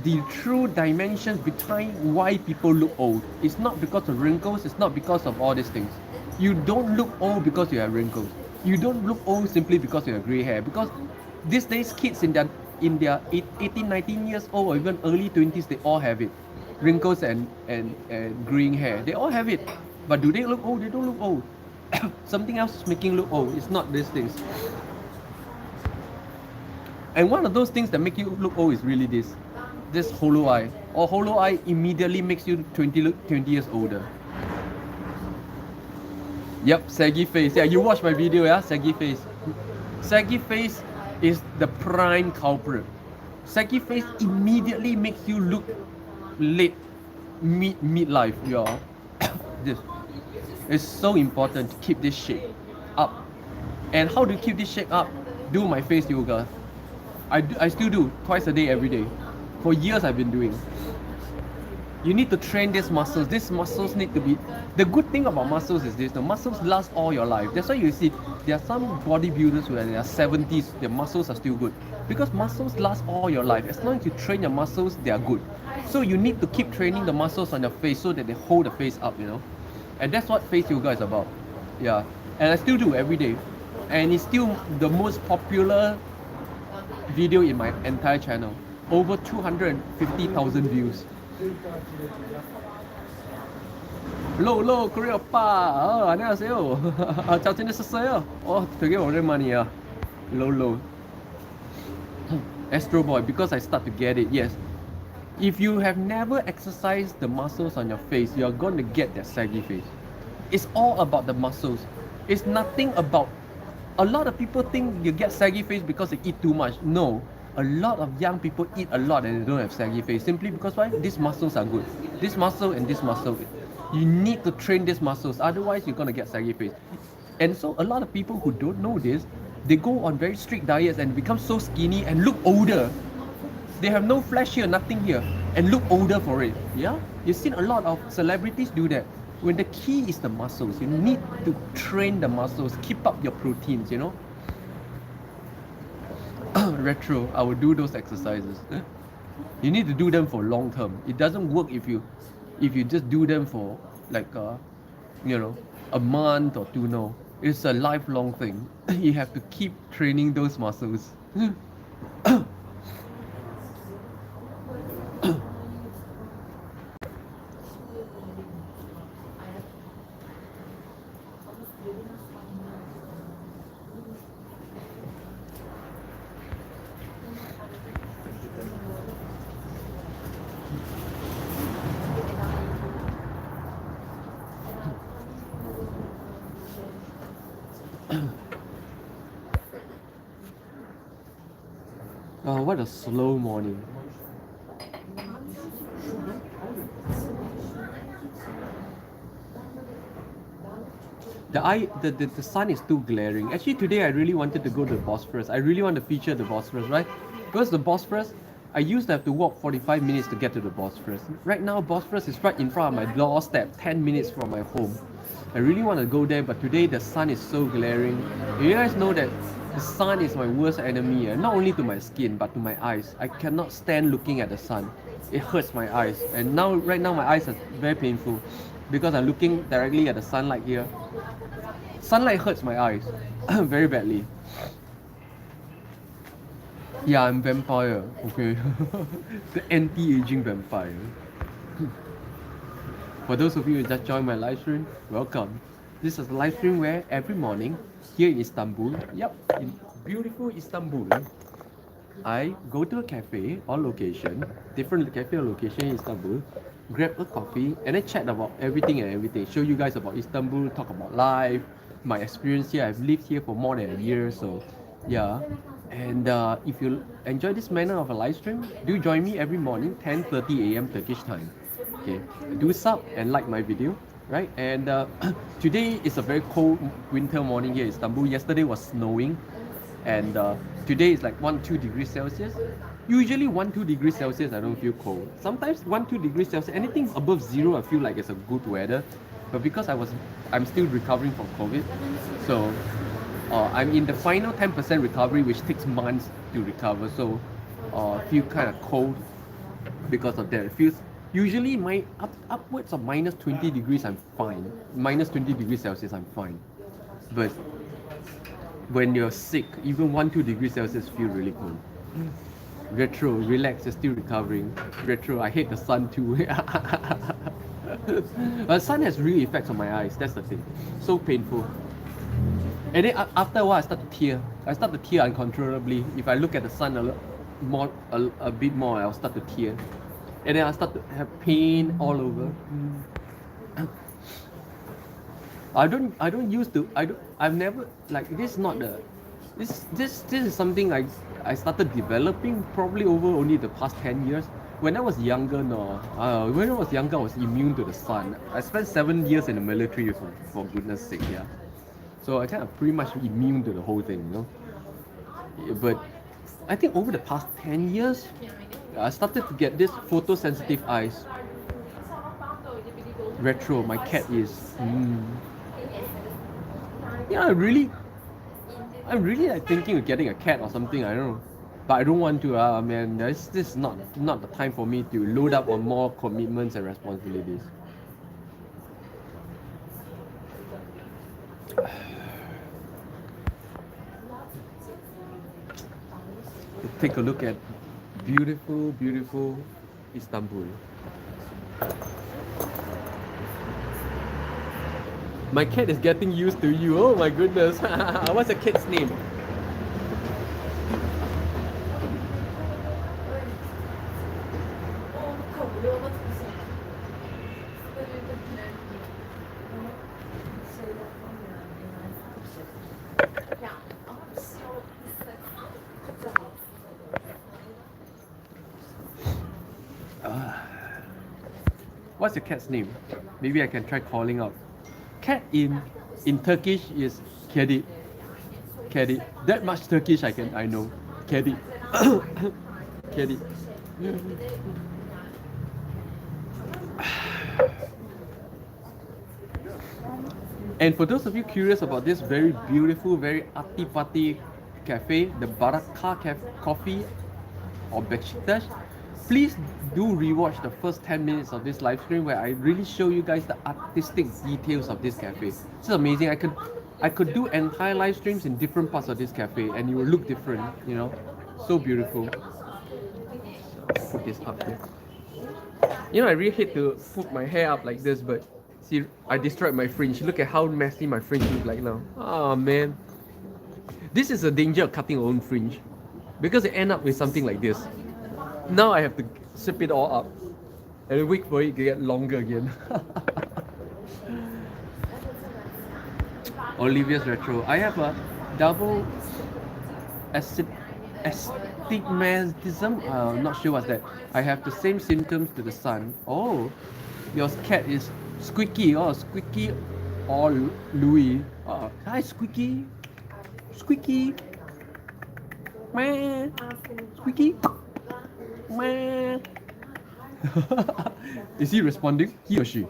the true dimensions behind why people look old. It's not because of wrinkles. It's not because of all these things. You don't look old because you have wrinkles. You don't look old simply because you have gray hair. Because these days, kids in their 18, 19 years old or even early 20s, they all have it. Wrinkles and graying hair. They all have it. But do they look old? They don't look old. Something else is making you look old. It's not these things. And one of those things that make you look old is really this hollow eye. Or hollow eye immediately makes you 20 years older. Yep, saggy face. Yeah, you watch my video, yeah? Saggy face. Saggy face is the prime culprit. Saggy face immediately makes you look late midlife, y'all. This is so important to keep this shape up. And how to keep this shape up? Do my face yoga. I still do twice a day, every day. For years I've been doing. You need to train these muscles. These muscles need to be... The good thing about muscles is this. The muscles last all your life. That's why you see there are some bodybuilders who are in their 70s, their muscles are still good. Because muscles last all your life. As long as you train your muscles, they are good. So you need to keep training the muscles on your face so that they hold the face up, you know. And that's what face yoga is about. Yeah. And I still do every day. And it's still the most popular video in my entire channel. Over 250,000 views. Hello, Korea 오빠. 안녕하세요. 잘 지내셨어요? 되게 오랜만이야. Low. Astro Boy, because I start to get it, yes. If you have never exercised the muscles on your face, you're going to get that saggy face. It's all about the muscles. It's nothing about... A lot of people think you get saggy face because they eat too much. No. A lot of young people eat a lot and they don't have saggy face. Simply because why? These muscles are good. This muscle and this muscle. You need to train these muscles. Otherwise, you're going to get saggy face. And so a lot of people who don't know this, they go on very strict diets and become so skinny and look older. They have no flesh here, nothing here, and look older for it. Yeah? You've seen a lot of celebrities do that. When the key is the muscles, you need to train the muscles, keep up your proteins, you know. Retro, I will do those exercises. You need to do them for long term. It doesn't work if you just do them for like a month or two. No, it's a lifelong thing. You have to keep training those muscles. Oh, what a slow morning. The sun is too glaring. Actually, today I really wanted to go to the Bosphorus. I really want to feature the Bosphorus, right? Because the Bosphorus, I used to have to walk 45 minutes to get to the Bosphorus. Right now, Bosphorus is right in front of my doorstep, 10 minutes from my home. I really want to go there, but today the sun is so glaring. You guys know that the sun is my worst enemy, not only to my skin, but to my eyes. I cannot stand looking at the sun. It hurts my eyes. And now, right now, my eyes are very painful because I'm looking directly at the sunlight here. Sunlight hurts my eyes very badly. Yeah, I'm vampire, okay? The anti-aging vampire. For those of you who just joined my live stream, welcome. This is a live stream where every morning here in Istanbul, in beautiful Istanbul, I go to a cafe or location, different cafe or location in Istanbul, grab a coffee and then chat about everything and everything. Show you guys about Istanbul, talk about life, my experience here. I've lived here for more than a year, so yeah. And if you enjoy this manner of a live stream, do join me every morning, 10:30 a.m. Turkish time. Okay, do sub and like my video, right? And today is a very cold winter morning here in Istanbul. Yesterday was snowing, and today is like 1-2 degrees Celsius. Usually 1-2 degrees Celsius I don't feel cold. Sometimes 1-2 degrees Celsius, anything above zero I feel like it's a good weather. But because I'm still recovering from COVID, so I'm in the final 10% recovery, which takes months to recover. So feel kind of cold because of that. It feels usually upwards of -20 degrees I'm fine. -20 degrees Celsius I'm fine. But when you're sick, even 1-2 degrees Celsius feel really cold. Retro, relax, you're still recovering. Retro, I hate the sun too. But sun has real effects on my eyes, that's the thing. So painful. And then after a while I start to tear. I start to tear uncontrollably. If I look at the sun a bit more, I'll start to tear. And then I start to have pain all over. I've never, like, this is not the, this is something I started developing probably over only the past 10 years. When I was younger, I was immune to the sun. I spent 7 years in the military for goodness sake, yeah. So I kind of pretty much immune to the whole thing, you know. But I think over the past 10 years, I started to get this photosensitive eyes. Retro, my cat is. Yeah, I'm really like thinking of getting a cat or something. I don't know, but I don't want to. Man, this is not the time for me to load up on more commitments and responsibilities. Take a look at beautiful, beautiful Istanbul. My cat is getting used to you. Oh my goodness. What's the cat's name? What's your cat's name? Maybe I can try calling out. Cat in Turkish is kedi. Kedi. That much Turkish I know. Kedi. Kedi. And for those of you curious about this very beautiful, very arty-party cafe, the Baraka Coffee or Beşiktaş, please do rewatch the first 10 minutes of this live stream where I really show you guys the artistic details of this cafe. This is amazing. I could do entire live streams in different parts of this cafe and it will look different, you know. So beautiful. Put this up here. You know, I really hate to put my hair up like this, but see, I destroyed my fringe. Look at how messy my fringe looks like now. Oh man. This is a danger of cutting your own fringe because it ends up with something like this. Now I have to zip it all up and wait for it to get longer again. Olivia's retro. I have a double acid astigmatism. Not sure what's that. I have the same symptoms to the sun. Oh, your cat is Squeaky. Oh, Squeaky or Louis. Oh, hi Squeaky. Squeaky. Meh. Squeaky. Meh. Is he responding? He or she?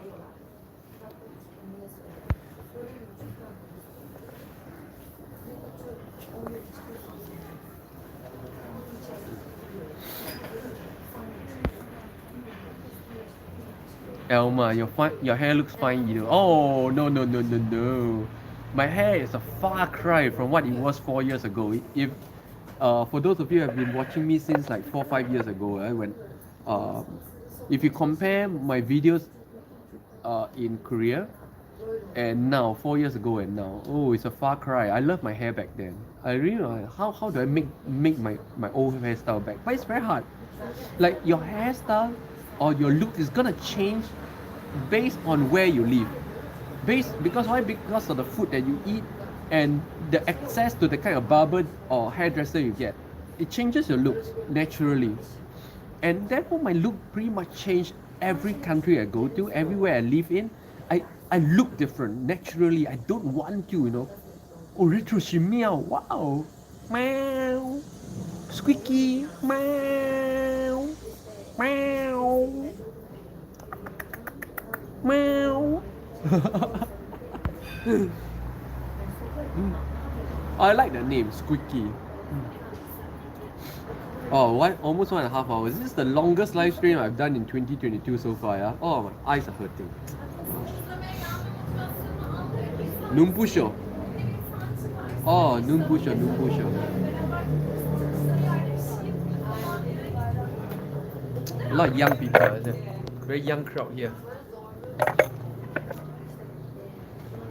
Elma, your hair looks fine, you know. Oh, no, no, no, no, no. My hair is a far cry from what it was 4 years ago. If for those of you who have been watching me since like 4 or 5 years ago, when uh, if you compare my videos in Korea and now, 4 years ago and now, oh, it's a far cry. I love my hair back then. I really know how do I make my old hairstyle back? But it's very hard. Like your hairstyle or your look is gonna change based on where you live. Because why? Because of the food that you eat and the access to the kind of barber or hairdresser you get. It changes your looks naturally. And therefore my look pretty much changed every country I go to, everywhere I live in. I look different naturally. I don't want to, you know. Oh, retro meow. Wow. Meow. Squeaky. Meow. Meow. Meow. I like the name, Squeaky. Oh, almost 1.5 hours. This is the longest live stream I've done in 2022 so far. Yeah? Oh, my eyes are hurting. Numpusho. Oh, Numpusho. A lot of young people, isn't it? Very young crowd here.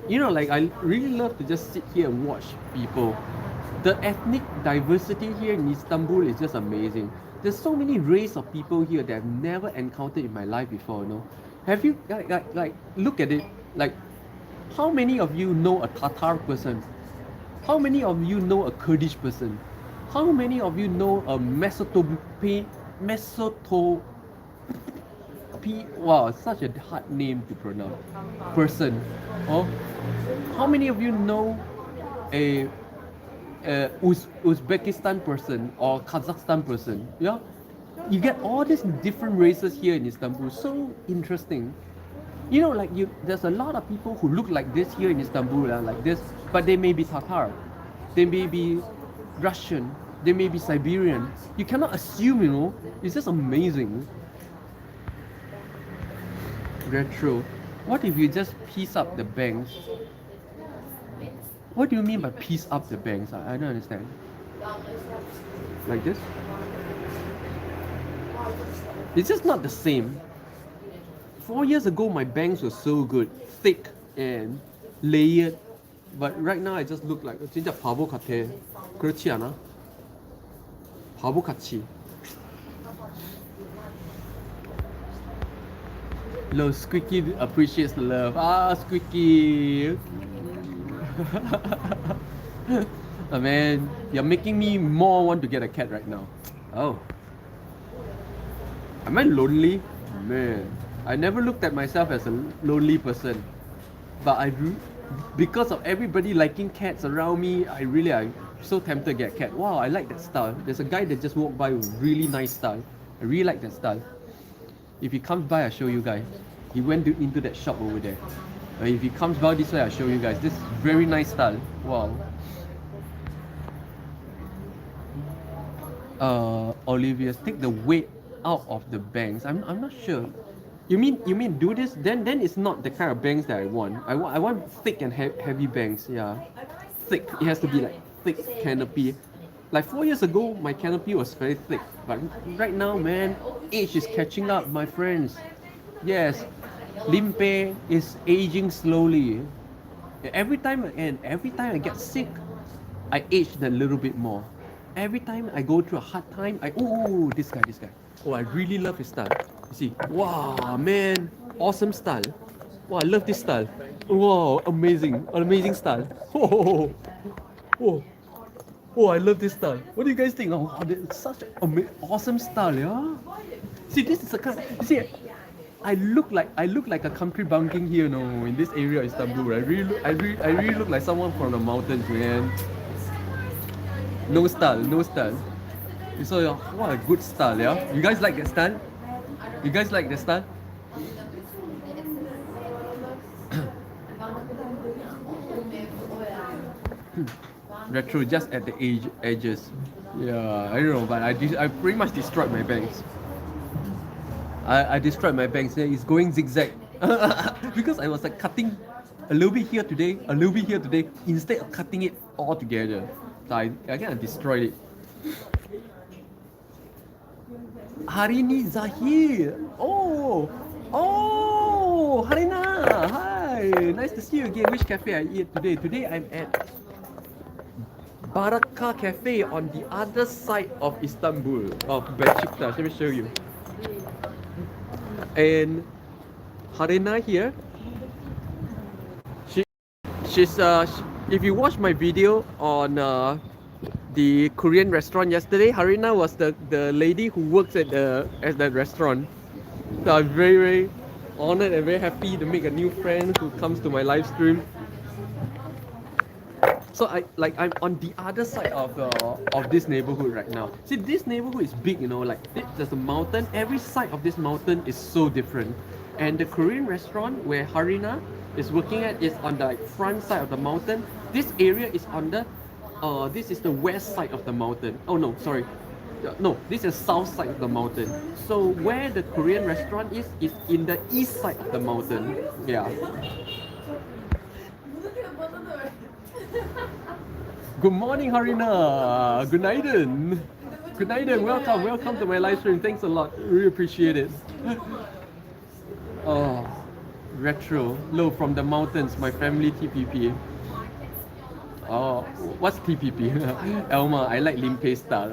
You know, like I really love to just sit here and watch people. The ethnic diversity here in Istanbul is just amazing. There's so many race of people here that I've never encountered in my life before, you know. Have you, like look at it, like, how many of you know a Tatar person? How many of you know a Kurdish person? How many of you know a wow, such a hard name to pronounce, person? Oh, how many of you know a Uzbekistan person or Kazakhstan person? Yeah, you get all these different races here in Istanbul. So interesting. You know, like there's a lot of people who look like this here in Istanbul, like this, but they may be Tatar, they may be Russian, they may be Siberian. You cannot assume, you know. It's just amazing. Retro. What if you just piece up the bangs? What do you mean by piece up the bangs? I don't understand. Like this? It's just not the same. 4 years ago, my bangs were so good, thick and layered. But right now, I just look like 진짜 바보 같아. 그렇지 않아? 바보 같이. Love, Squeaky appreciates the love. Ah, Squeaky. Oh, man, you're making me more want to get a cat right now. Oh. Am I lonely? Man, I never looked at myself as a lonely person. But because of everybody liking cats around me, I'm so tempted to get a cat. Wow, I like that style. There's a guy that just walked by with really nice style. I really like that style. If he comes by, I'll show you guys. He went into that shop over there. If he comes by this way, I'll show you guys. This is very nice style. Wow. Olivia, take the weight out of the bangs. I'm not sure. You mean do this? Then it's not the kind of bangs that I want. I want thick and heavy bangs. Yeah, thick. It has to be like thick canopy. Like 4 years ago, my canopy was very thick, but right now, man, age is catching up, my friends. Yes, Limpeh is aging slowly. Every time I get sick, I age a little bit more. Every time I go through a hard time, this guy. Oh, I really love his style. You see, wow, man, awesome style. Wow, I love this style. Wow, amazing style. Whoa, whoa, whoa, I love this style. What do you guys think? Oh, it's such an awesome style, yeah. See, this is a kind. See, I look like a country bumpkin here, no, in this area of Istanbul. I really look like someone from the mountains, man. No style, no style. So, yeah, what a good style, yeah. You guys like that style? You guys like that style? Retro just at the edges. Yeah, I don't know, but I pretty much destroyed my bangs. I destroyed my bangs. It's going zigzag because I was like cutting a little bit here today, a little bit here today, instead of cutting it all together. So I kind of destroyed it. Harini Zahir. Oh, Harina. Hi, nice to see you again. Which cafe I eat today? Today I'm at Baraka Cafe on the other side of Istanbul, of Beşiktaş. Let me show you. And Harina here, she's if you watch my video on the Korean restaurant yesterday, Harina was the lady who works at the restaurant. So I'm very honored and very happy to make a new friend who comes to my live stream. So I'm on the other side of this neighborhood right now. See, this neighborhood is big, you know, like there's a mountain. Every side of this mountain is so different. And the Korean restaurant where Harina is working at is on the front side of the mountain. This area is on the this is the west side of the mountain. Oh no, sorry. No, this is south side of the mountain. So where the Korean restaurant is in the east side of the mountain. Yeah. Good morning, Harina. Good night. Good night. Welcome to my live stream. Thanks a lot. Really appreciate it. Oh, retro. Low from the mountains. My family TPP. Oh, what's TPP? Elma, I like Limpeh style.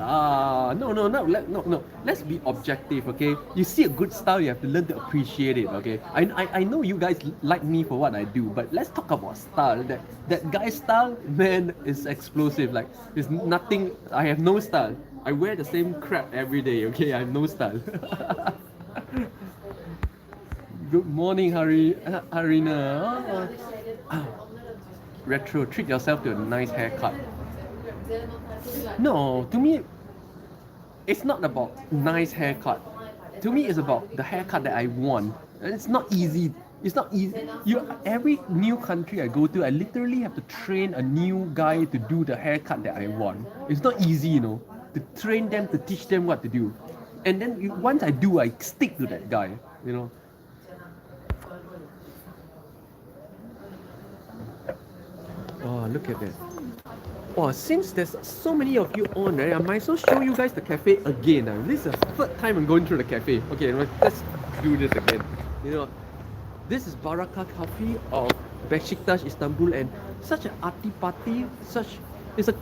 No. Let's be objective, okay? You see a good style, you have to learn to appreciate it, okay? I know you guys like me for what I do, but let's talk about style. That guy's style, man, is explosive. Like, there's nothing. I have no style. I wear the same crap every day, okay? I have no style. Good morning, Harina. Retro, treat yourself to a nice haircut. No, to me, it's not about nice haircut. To me, it's about the haircut that I want. And it's not easy. It's not easy. Every new country I go to, I literally have to train a new guy to do the haircut that I want. It's not easy, you know, to train them, to teach them what to do. And then once I do, I stick to that guy, you know. Oh, look at that. Oh, since there's so many of you on, right, I might as well show you guys the cafe again. This is the third time I'm going through the cafe. Okay, let's do this again. You know, this is Baraka Cafe of Beşiktaş, Istanbul, and such an arty party. It's a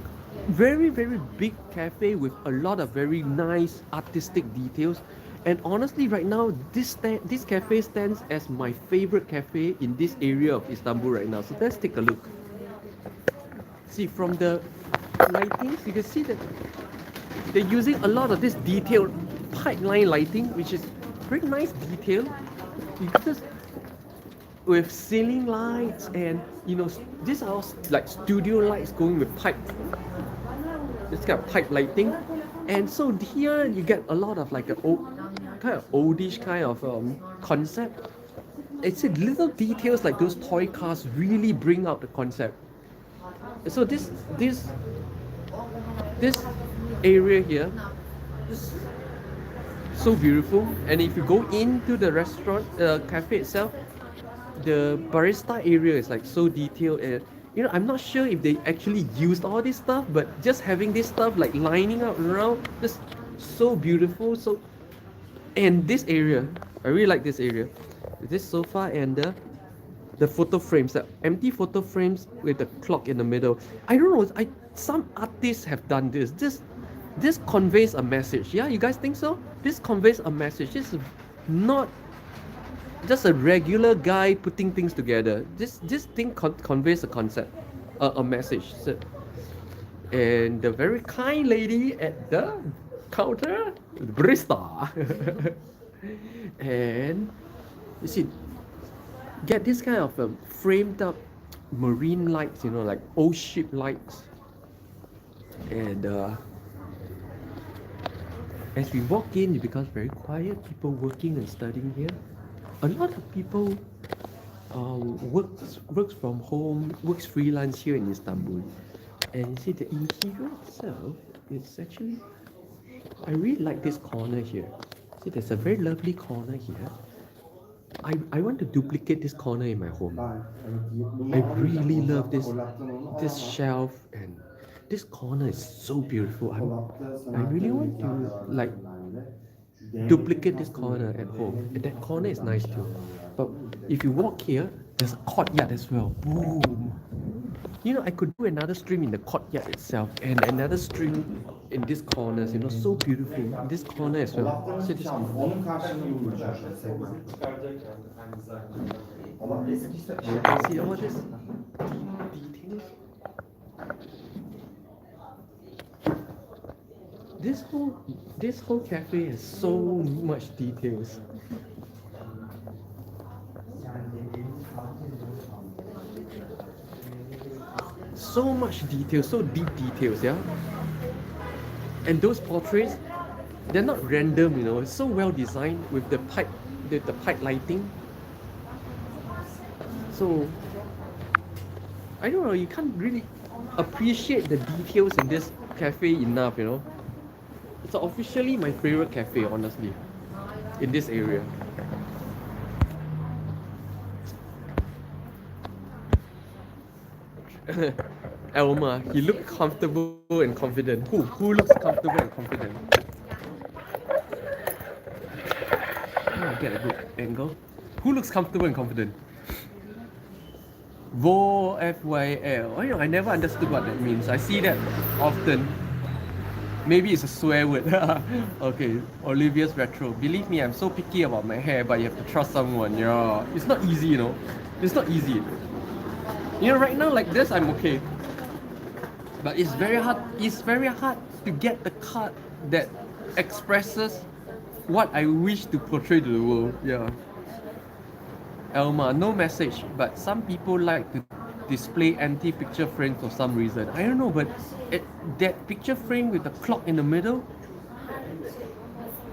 very big cafe with a lot of very nice artistic details. And honestly, right now, this cafe stands as my favorite cafe in this area of Istanbul right now. So let's take a look. See, from the lighting, you can see that they're using a lot of this detailed pipeline lighting, which is very nice detail. Because with ceiling lights and, you know, these are all like studio lights going with pipe. This kind of pipe lighting. And so here you get a lot of like an old, kind of oldish kind of concept. It's little details like those toy cars really bring out the concept. So this area here is so beautiful, and if you go into the restaurant, cafe itself, the barista area is like so detailed, and you know, I'm not sure if they actually used all this stuff, but just having this stuff like lining up around, just so beautiful. So, and this area, I really like this area. This sofa and the photo frames, the empty photo frames with the clock in the middle. I don't know, some artists have done this. This conveys a message. Yeah, you guys think so? This conveys a message. This is not just a regular guy putting things together. This thing conveys a concept, a message. So, and the very kind lady at the counter, the barista, and you see, get this kind of framed up marine lights, you know, like old ship lights, and as we walk in, it becomes very quiet. People working and studying here. A lot of people works from home, works freelance here in Istanbul. And you see the interior itself, it's actually, I really like this corner here. See, there's a very lovely corner here. I want to duplicate this corner in my home. I really love this shelf, and this corner is so beautiful. I really want to like duplicate this corner at home. And that corner is nice too. But if you walk here, there's a courtyard as well. Boom. You know, I could do another stream in the courtyard itself and another stream in these corners, you know, so beautiful. This corner as well. See this corner. Onun karşılığını vuracak segment. Ama eskisi You can see all this details. This whole cafe has so much details. So much detail, so deep details, yeah. And those portraits, they're not random, you know. It's so well designed with the pipe lighting. So I don't know, you can't really appreciate the details in this cafe enough, you know. It's officially my favorite cafe, honestly, in this area. Elma, he looked comfortable and confident. Who looks comfortable and confident? Oh, get a good angle. Who looks comfortable and confident? FYL. Oh, you know, I never understood what that means. I see that often. Maybe it's a swear word. Okay, Olivia's retro. Believe me, I'm so picky about my hair, but you have to trust someone. Yeah, it's not easy, you know. It's not easy. You know, right now like this, I'm okay. But it's very hard. It's very hard to get the cut that expresses what I wish to portray to the world. Yeah. Elma, no message, but some people like to display empty picture frames for some reason. I don't know, but that picture frame with the clock in the middle,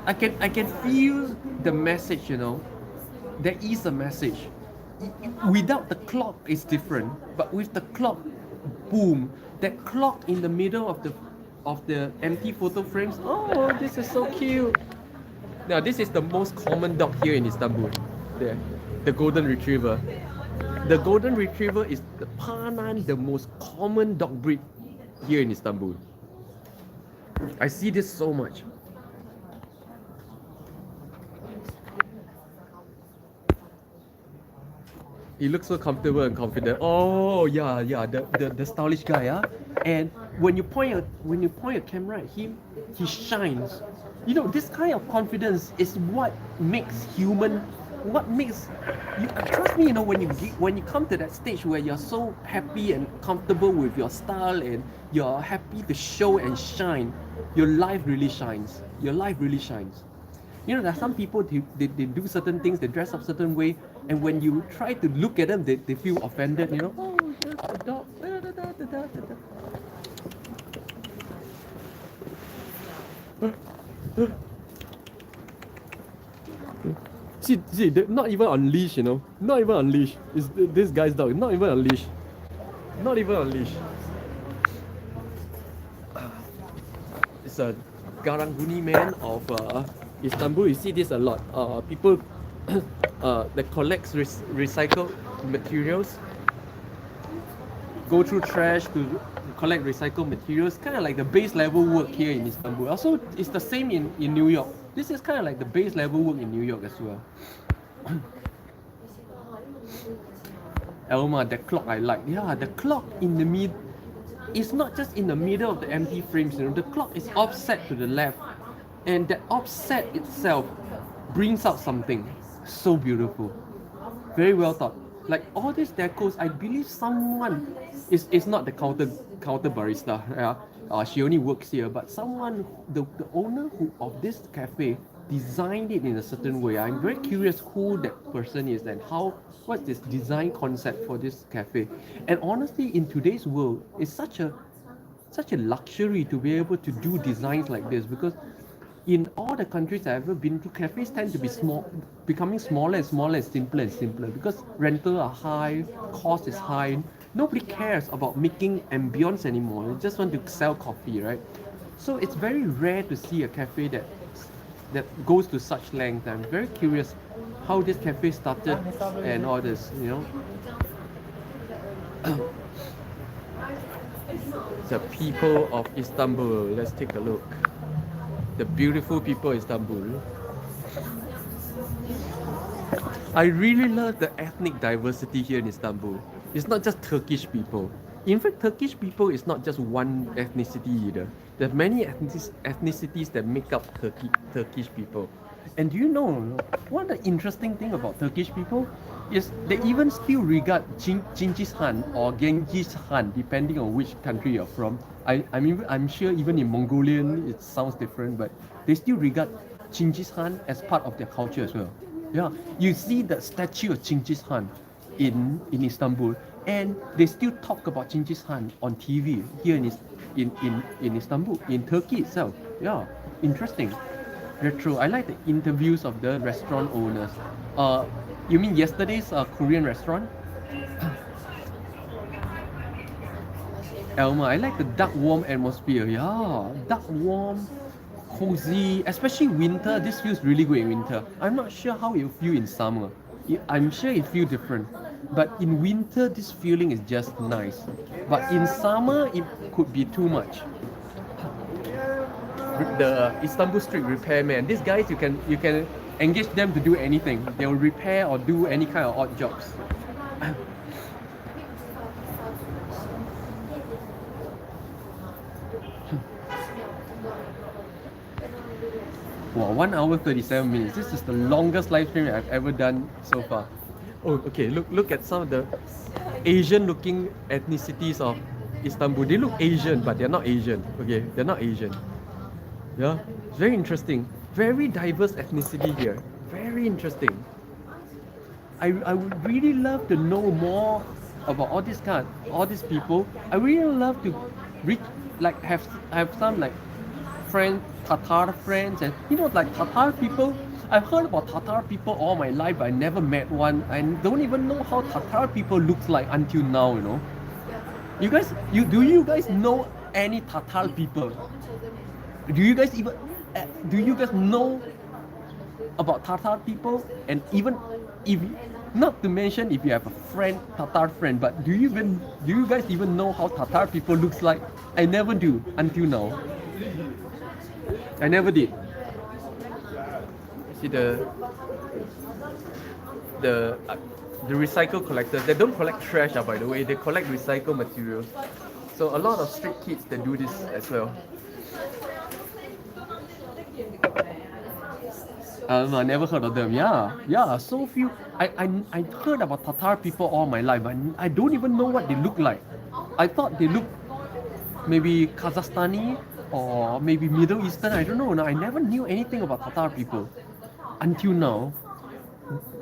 I can feel the message, you know. There is a message. Without the clock, it's different. But with the clock, boom, that clock in the middle of the empty photo frames. Oh, this is so cute. Now, this is the most common dog here in Istanbul. There, the golden retriever. The golden retriever is the Panan, the most common dog breed here in Istanbul. I see this so much. He looks so comfortable and confident. Oh yeah, the stylish guy, yeah. And when you point a camera at him, he shines. You know, this kind of confidence is what makes human. What makes you trust me? You know, when you come to that stage where you're so happy and comfortable with your style and you're happy to show and shine, your life really shines. Your life really shines. You know, there are some people they do certain things, they dress up certain way, and when you try to look at them, they feel offended. You know, oh, just a dog. See, they're not even on leash, you know. Not even on leash. It's this guy's dog. Not even on leash. Not even on leash. It's a Karanguni man of Istanbul. You see this a lot. People that collects recycled materials, go through trash to collect recycled materials. Kind of like the base level work here in Istanbul. Also, it's the same in New York. This is kind of like the base level work in New York as well. Elma, the clock I like. Yeah, the clock in the mid. It's not just in the middle of the empty frames. You know, the clock is offset to the left, and that offset itself brings out something. So beautiful. Very well thought. Like all these decos, I believe someone is not the counter barista. Yeah, she only works here, but someone, the owner of this cafe designed it in a certain way. I'm very curious who that person is and what's this design concept for this cafe. And honestly, in today's world, it's such a luxury to be able to do designs like this, because in all the countries I've ever been to, cafes tend to be becoming smaller and smaller and simpler because rental are high, cost is high. Nobody cares about making ambience anymore. They just want to sell coffee, right? So it's very rare to see a cafe that goes to such length. I'm very curious how this cafe started and all this, The people of Istanbul. Let's take a look. The beautiful people of Istanbul. I really love the ethnic diversity here in Istanbul. It's not just Turkish people. In fact, Turkish people is not just one ethnicity either. There are many ethnicities that make up Turkish people. And do you know, one of the interesting thing about Turkish people is they even still regard Genghis Khan or Genghis Khan, depending on which country you're from. I'm sure even in Mongolian it sounds different, but they still regard Genghis Khan as part of their culture as well. Yeah, you see the statue of Genghis Khan in Istanbul, and they still talk about Genghis Khan on TV here in Istanbul, in Turkey itself. Yeah, interesting. Retro. I like the interviews of the restaurant owners. You mean yesterday's Korean restaurant? Elma, I like the dark warm atmosphere. Yeah, dark warm, cozy, especially winter. This feels really good in winter. I'm not sure how it will feel in summer. I'm sure it feels different. But in winter, this feeling is just nice. But in summer, it could be too much. The Istanbul street repairman. These guys, you can engage them to do anything. They will repair or do any kind of odd jobs. Wow, 1 hour 37 minutes. This is the longest live stream I've ever done so far. Oh, okay. Look at some of the Asian-looking ethnicities of Istanbul. They look Asian, but they're not Asian. Okay, they're not Asian. Yeah, it's very interesting. Very diverse ethnicity here. Very interesting. I would really love to know more about all these people. I really love to have some friends, Tatar friends, and like Tatar people. I've heard about Tatar people all my life, but I never met one. I don't even know how Tatar people looks like until now. Do you guys know any Tatar people? Do you guys know about Tatar people? And even if, not to mention if you have a friend, Tatar friend, but do you guys even know how Tatar people looks like? I never do until now. I never did. See the recycle collectors. They don't collect trash, by the way. They collect recycled materials. So a lot of street kids that do this as well. I never heard of them. Yeah. So few. I heard about Tatar people all my life, but I don't even know what they look like. I thought they look maybe Kazakhstani or maybe Middle Eastern. I don't know. I never knew anything about Tatar people until now.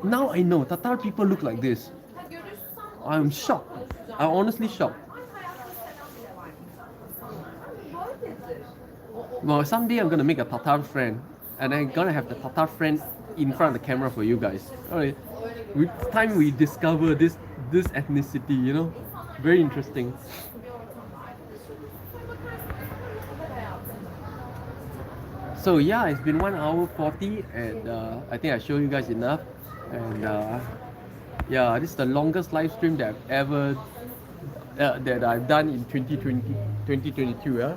Now I know Tatar people look like this. I'm shocked. I'm honestly shocked. Well, someday I'm gonna make a Tatar friend, and I'm gonna have the Tatar friend in front of the camera for you guys. Alright, with time we discover this ethnicity, very interesting. So yeah, it's been 1 hour 40, and I think I showed you guys enough. And yeah, this is the longest live stream that I've ever that I've done in 2022. Yeah.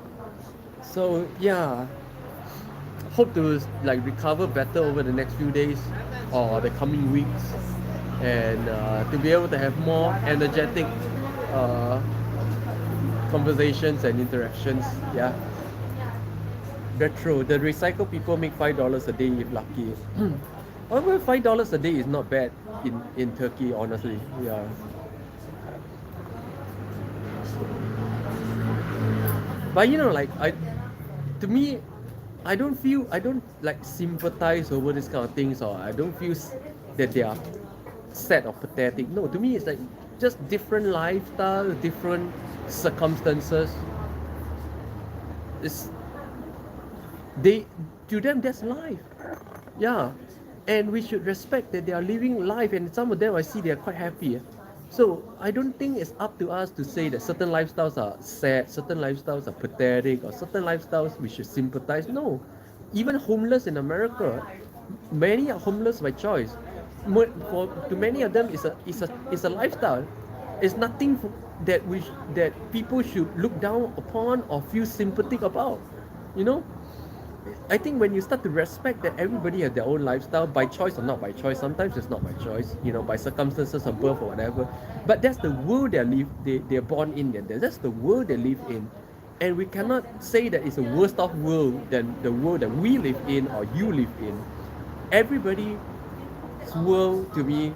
So yeah, hope to recover better over the next few days or the coming weeks, and to be able to have more energetic conversations and interactions. Yeah. Retro. The recycle people make $5 a day if lucky. Well, $5 a day is not bad in Turkey, honestly. Yeah. But like to me, I don't like sympathize over this kind of things, or I don't feel that they are sad or pathetic. No, to me it's like just different lifestyle, different circumstances. It's they to them that's life. Yeah. And we should respect that they are living life, and some of them I see they are quite happy. So I don't think it's up to us to say that certain lifestyles are sad, certain lifestyles are pathetic, or certain lifestyles we should sympathize. No. Even homeless in America, many are homeless by choice. To many of them it's a lifestyle. It's nothing that people should look down upon or feel sympathetic about. You know? I think when you start to respect that everybody has their own lifestyle, by choice or not by choice, sometimes it's not by choice, by circumstances of birth or whatever. But that's the world they're born in. That's the world they live in. And we cannot say that it's a worse off world than the world that we live in or you live in. Everybody's world to me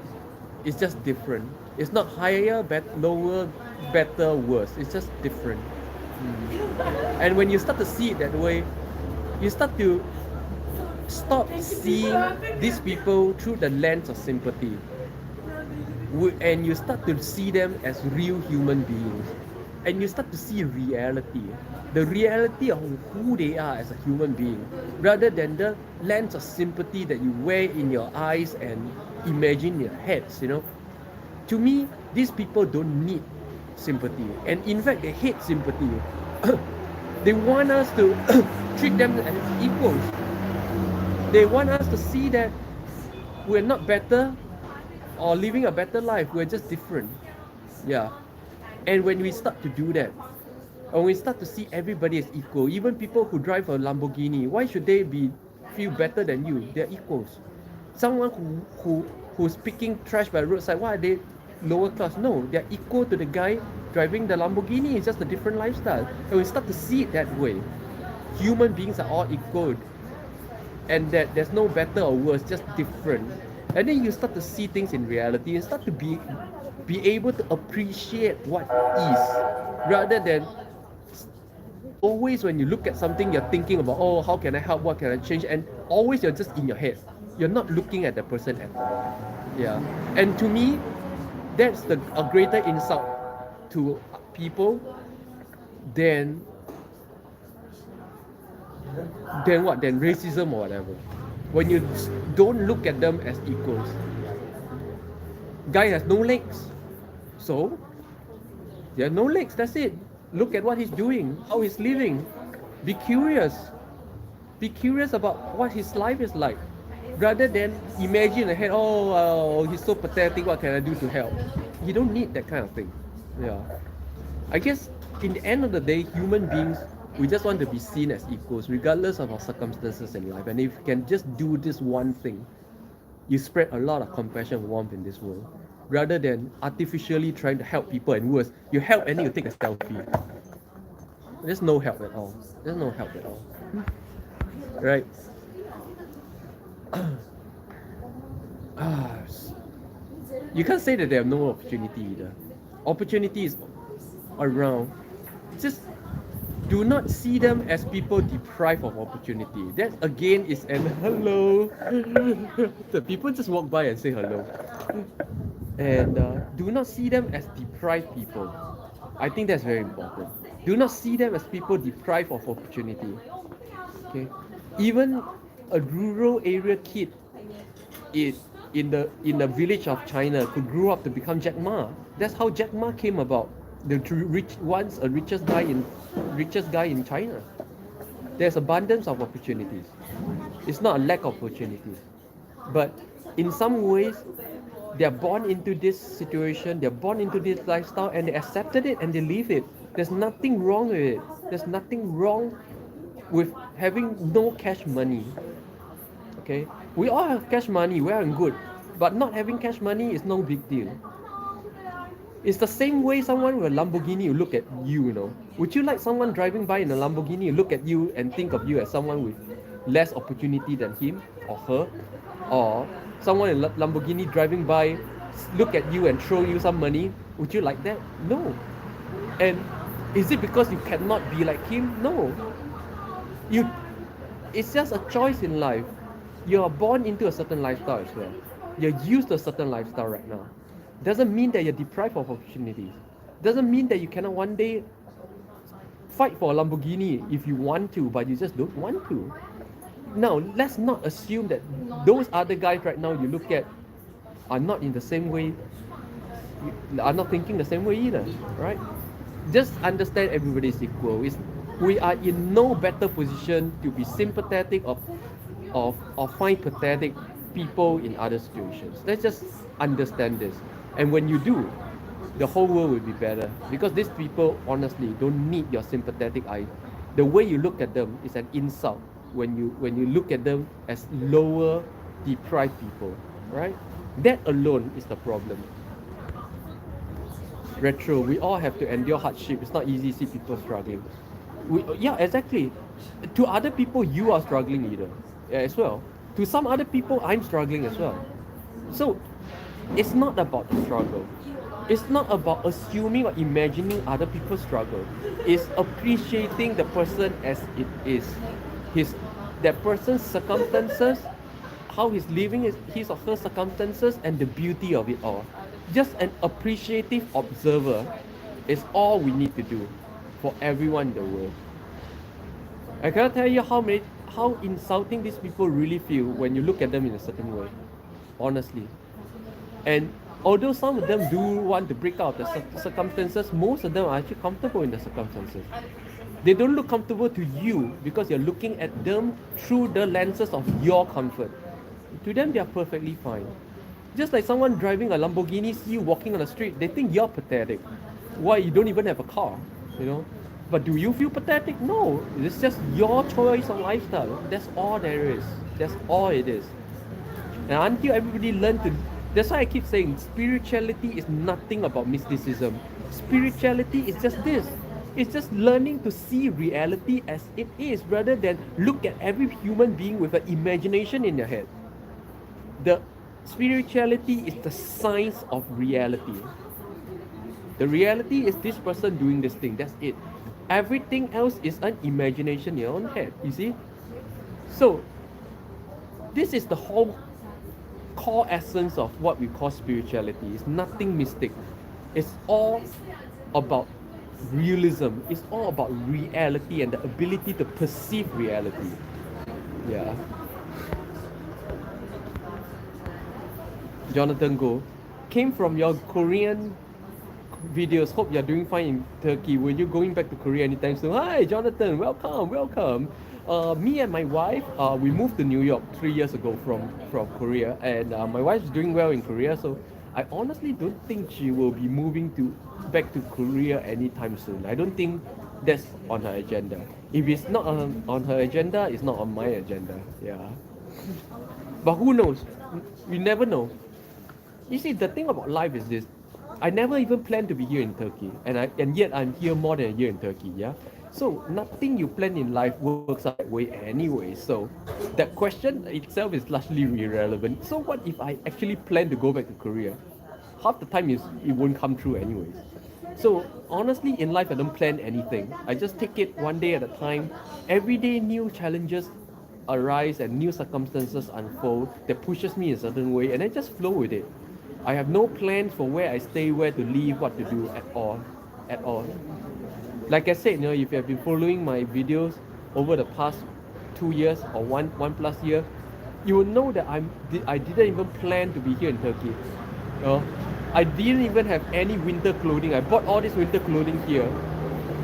is just different. It's not higher, lower, better, worse. It's just different. And when you start to see it that way, you start to stop seeing these people through the lens of sympathy, and you start to see them as real human beings, and you start to see reality, the reality of who they are as a human being, rather than the lens of sympathy that you wear in your eyes and imagine in your heads. To me, these people don't need sympathy, and in fact they hate sympathy. They want us to treat them as equals. They want us to see that we're not better or living a better life. We're just different. Yeah. And when we start to do that, when we start to see everybody as equal, even people who drive a Lamborghini, why should they feel better than you? They're equals. Someone who's picking trash by the roadside, why are they lower class? No, they're equal to the guy driving the Lamborghini. It's just a different lifestyle. And we start to see it that way. Human beings are all equal, and that there's no better or worse, just different. And then you start to see things in reality and start to be able to appreciate what is, rather than always when you look at something you're thinking about, oh, how can I help, what can I change, and always you're just in your head. You're not looking at the person at all. Yeah. And to me, that's a greater insult to people than racism or whatever. When you don't look at them as equals. Guy has no legs, so there are no legs. That's it. Look at what he's doing, how he's living. Be curious. Be curious about what his life is like, rather than imagine ahead. Oh, he's so pathetic. What can I do to help? You don't need that kind of thing. Yeah. I guess in the end of the day, human beings, we just want to be seen as equals, regardless of our circumstances in life. And if you can just do this one thing, you spread a lot of compassion and warmth in this world, rather than artificially trying to help people, and worse, you help and then you take a selfie. There's no help at all. There's no help at all. Right? You can't say that they have no opportunity either. Opportunity is around. Just do not see them as people deprived of opportunity. That again is an hello. The people just walk by and say hello. And do not see them as deprived people. I think that's very important. Do not see them as people deprived of opportunity. Okay, even a rural area kid in the village of China could grow up to become Jack Ma. That's how Jack Ma came about. The richest guy in China. There's abundance of opportunities. It's not a lack of opportunities, but in some ways, they're born into this situation. They're born into this lifestyle, and they accepted it and they live it. There's nothing wrong with it. There's nothing wrong with having no cash money. Okay, we all have cash money. We are good, but not having cash money is no big deal. It's the same way someone with a Lamborghini will look at you, Would you like someone driving by in a Lamborghini look at you and think of you as someone with less opportunity than him or her, or someone in Lamborghini driving by look at you and throw you some money, would you like that? No. And is it because you cannot be like him? No. You, it's just a choice in life. You are born into a certain lifestyle as well. You're used to a certain lifestyle right now. Doesn't mean that you're deprived of opportunities. Doesn't mean that you cannot one day fight for a Lamborghini if you want to, but you just don't want to. Now, let's not assume that those other guys right now you look at are not in the same way, are not thinking the same way either, right? Just understand everybody is equal. We are in no better position to be sympathetic or find pathetic people in other situations. Let's just understand this. And when you do, the whole world will be better. Because these people, honestly, don't need your sympathetic eye. The way you look at them is an insult when you look at them as lower, deprived people, right? That alone is the problem. Retro, we all have to endure hardship. It's not easy to see people struggling. Yeah, exactly. To other people, you are struggling either, as well. To some other people, I'm struggling as well. So, it's not about the struggle. It's not about assuming or imagining other people's struggle. It's appreciating the person as it is. That person's circumstances, how he's living his or her circumstances, and the beauty of it all. Just an appreciative observer is all we need to do for everyone in the world. I cannot tell you how insulting these people really feel when you look at them in a certain way. Honestly. And although some of them do want to break out of the circumstances, most of them are actually comfortable in the circumstances. They don't look comfortable to you because you're looking at them through the lenses of your comfort. To them, they are perfectly fine. Just like someone driving a Lamborghini, see you walking on the street, they think you're pathetic. Why? You don't even have a car, you know? But do you feel pathetic? No. It's just your choice of lifestyle. That's all there is. That's all it is. And until everybody learn to... That's why I keep saying spirituality is nothing about mysticism. Spirituality is just this. It's just learning to see reality as it is rather than look at every human being with an imagination in their head. The spirituality is the science of reality. The reality is this person doing this thing. That's it. Everything else is an imagination in your own head. You see? So, this is the whole core essence of what we call spirituality. It's nothing mystic. It's all about realism. It's all about reality and the ability to perceive reality. Yeah. Jonathan Go, came from your Korean videos. Hope you're doing fine in Turkey. Will you going back to Korea anytime soon? Hi, Jonathan. Welcome. Me and my wife, we moved to New York 3 years ago from Korea, and my wife's doing well in Korea. So I honestly don't think she will be moving back to Korea anytime soon. I don't think that's on her agenda. If it's not on her agenda, it's not on my agenda. Yeah. But who knows? You never know. You see, the thing about life is this. I never even planned to be here in Turkey, and yet I'm here more than a year in Turkey, yeah? So nothing you plan in life works out that way anyway. So that question itself is largely irrelevant. So what if I actually plan to go back to Korea? Half the time it won't come true anyways. So honestly, in life I don't plan anything. I just take it one day at a time. Every day new challenges arise and new circumstances unfold that pushes me in a certain way, and I just flow with it. I have no plans for where I stay, where to live, what to do at all. Like I said, if you have been following my videos over the past 2 years or one plus year, you will know that I didn't even plan to be here in Turkey. I didn't even have any winter clothing. I bought all this winter clothing here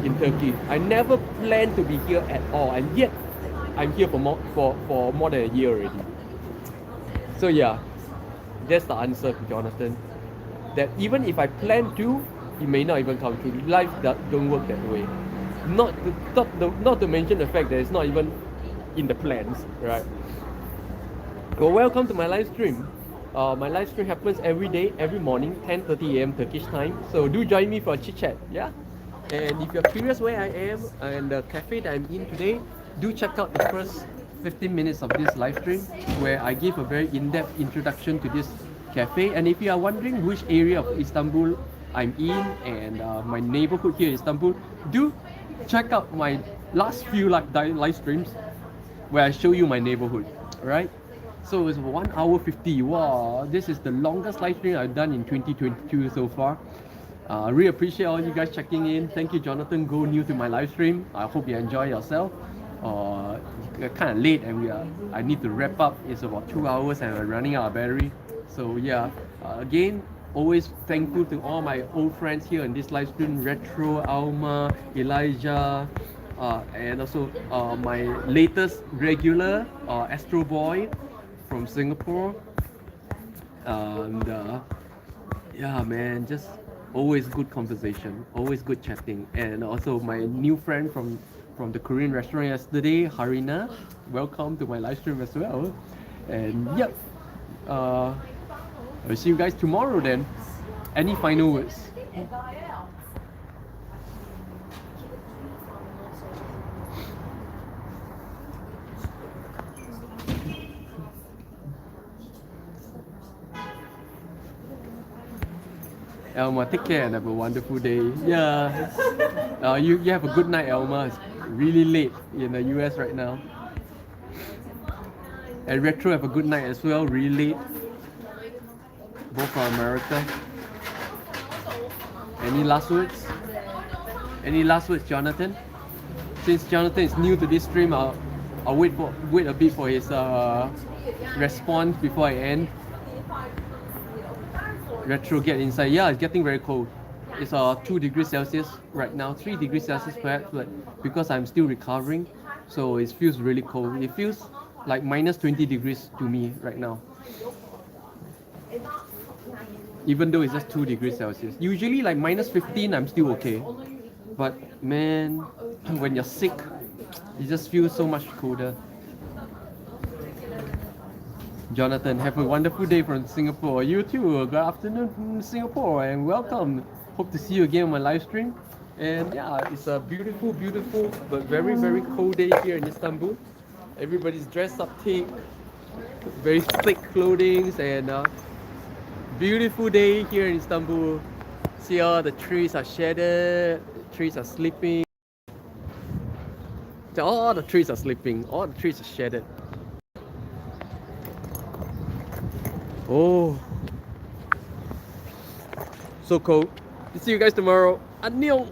in Turkey. I never planned to be here at all, and yet I'm here for more than a year already. So yeah, that's the answer, Jonathan. That even if I plan to, it may not even come true. Life don't work that way. Not to mention the fact that it's not even in the plans, right? Well, welcome to my live stream. My live stream happens every day, every morning, 10:30 a.m. Turkish time. So do join me for a chit chat, yeah? And if you're curious where I am and the cafe that I'm in today, do check out the first 15 minutes of this live stream where I give a very in-depth introduction to this cafe. And if you are wondering which area of Istanbul I'm in and my neighborhood here in Istanbul, do check out my last few live streams where I show you my neighborhood, right? So it's 1 hour 50. Wow, this is the longest live stream I've done in 2022 so far. Really appreciate all you guys checking in. Thank you, Jonathan. Go new to my live stream. I hope you enjoy yourself. Kind of late and I need to wrap up. It's about 2 hours and we're running out of battery. So yeah, again, always thankful to all my old friends here in this live stream, Retro, Alma, Elijah, and also my latest regular, Astro Boy from Singapore. And yeah, man, just always good conversation, always good chatting. And also my new friend from the Korean restaurant yesterday, Harina. Welcome to my live stream as well. And yep, I'll see you guys tomorrow then. Any final words? Elma, take care and have a wonderful day. Yeah. You have a good night, Elma. It's really late in the US right now. And Retro, have a good night as well. Really late. Both from America. Any last words? Any last words, Jonathan? Since Jonathan is new to this stream, I'll wait a bit for his response before I end. Retro, get inside. Yeah, it's getting very cold. It's 2 degrees Celsius right now, 3 degrees Celsius perhaps, but because I'm still recovering, so it feels really cold. It feels like minus 20 degrees to me right now. Even though it's just 2 degrees Celsius. Usually like minus 15, I'm still okay. But man, when you're sick, it just feels so much colder. Jonathan, have a wonderful day from Singapore. You too, good afternoon from Singapore and welcome. Hope to see you again on my live stream. And yeah, it's a beautiful, beautiful, but very, very cold day here in Istanbul. Everybody's dressed up thick, very thick clothing, and beautiful day here in Istanbul. See all the trees are shaded, the trees are sleeping. All the trees are sleeping, all the trees are shaded. Oh, so cold. See you guys tomorrow. Annyeong.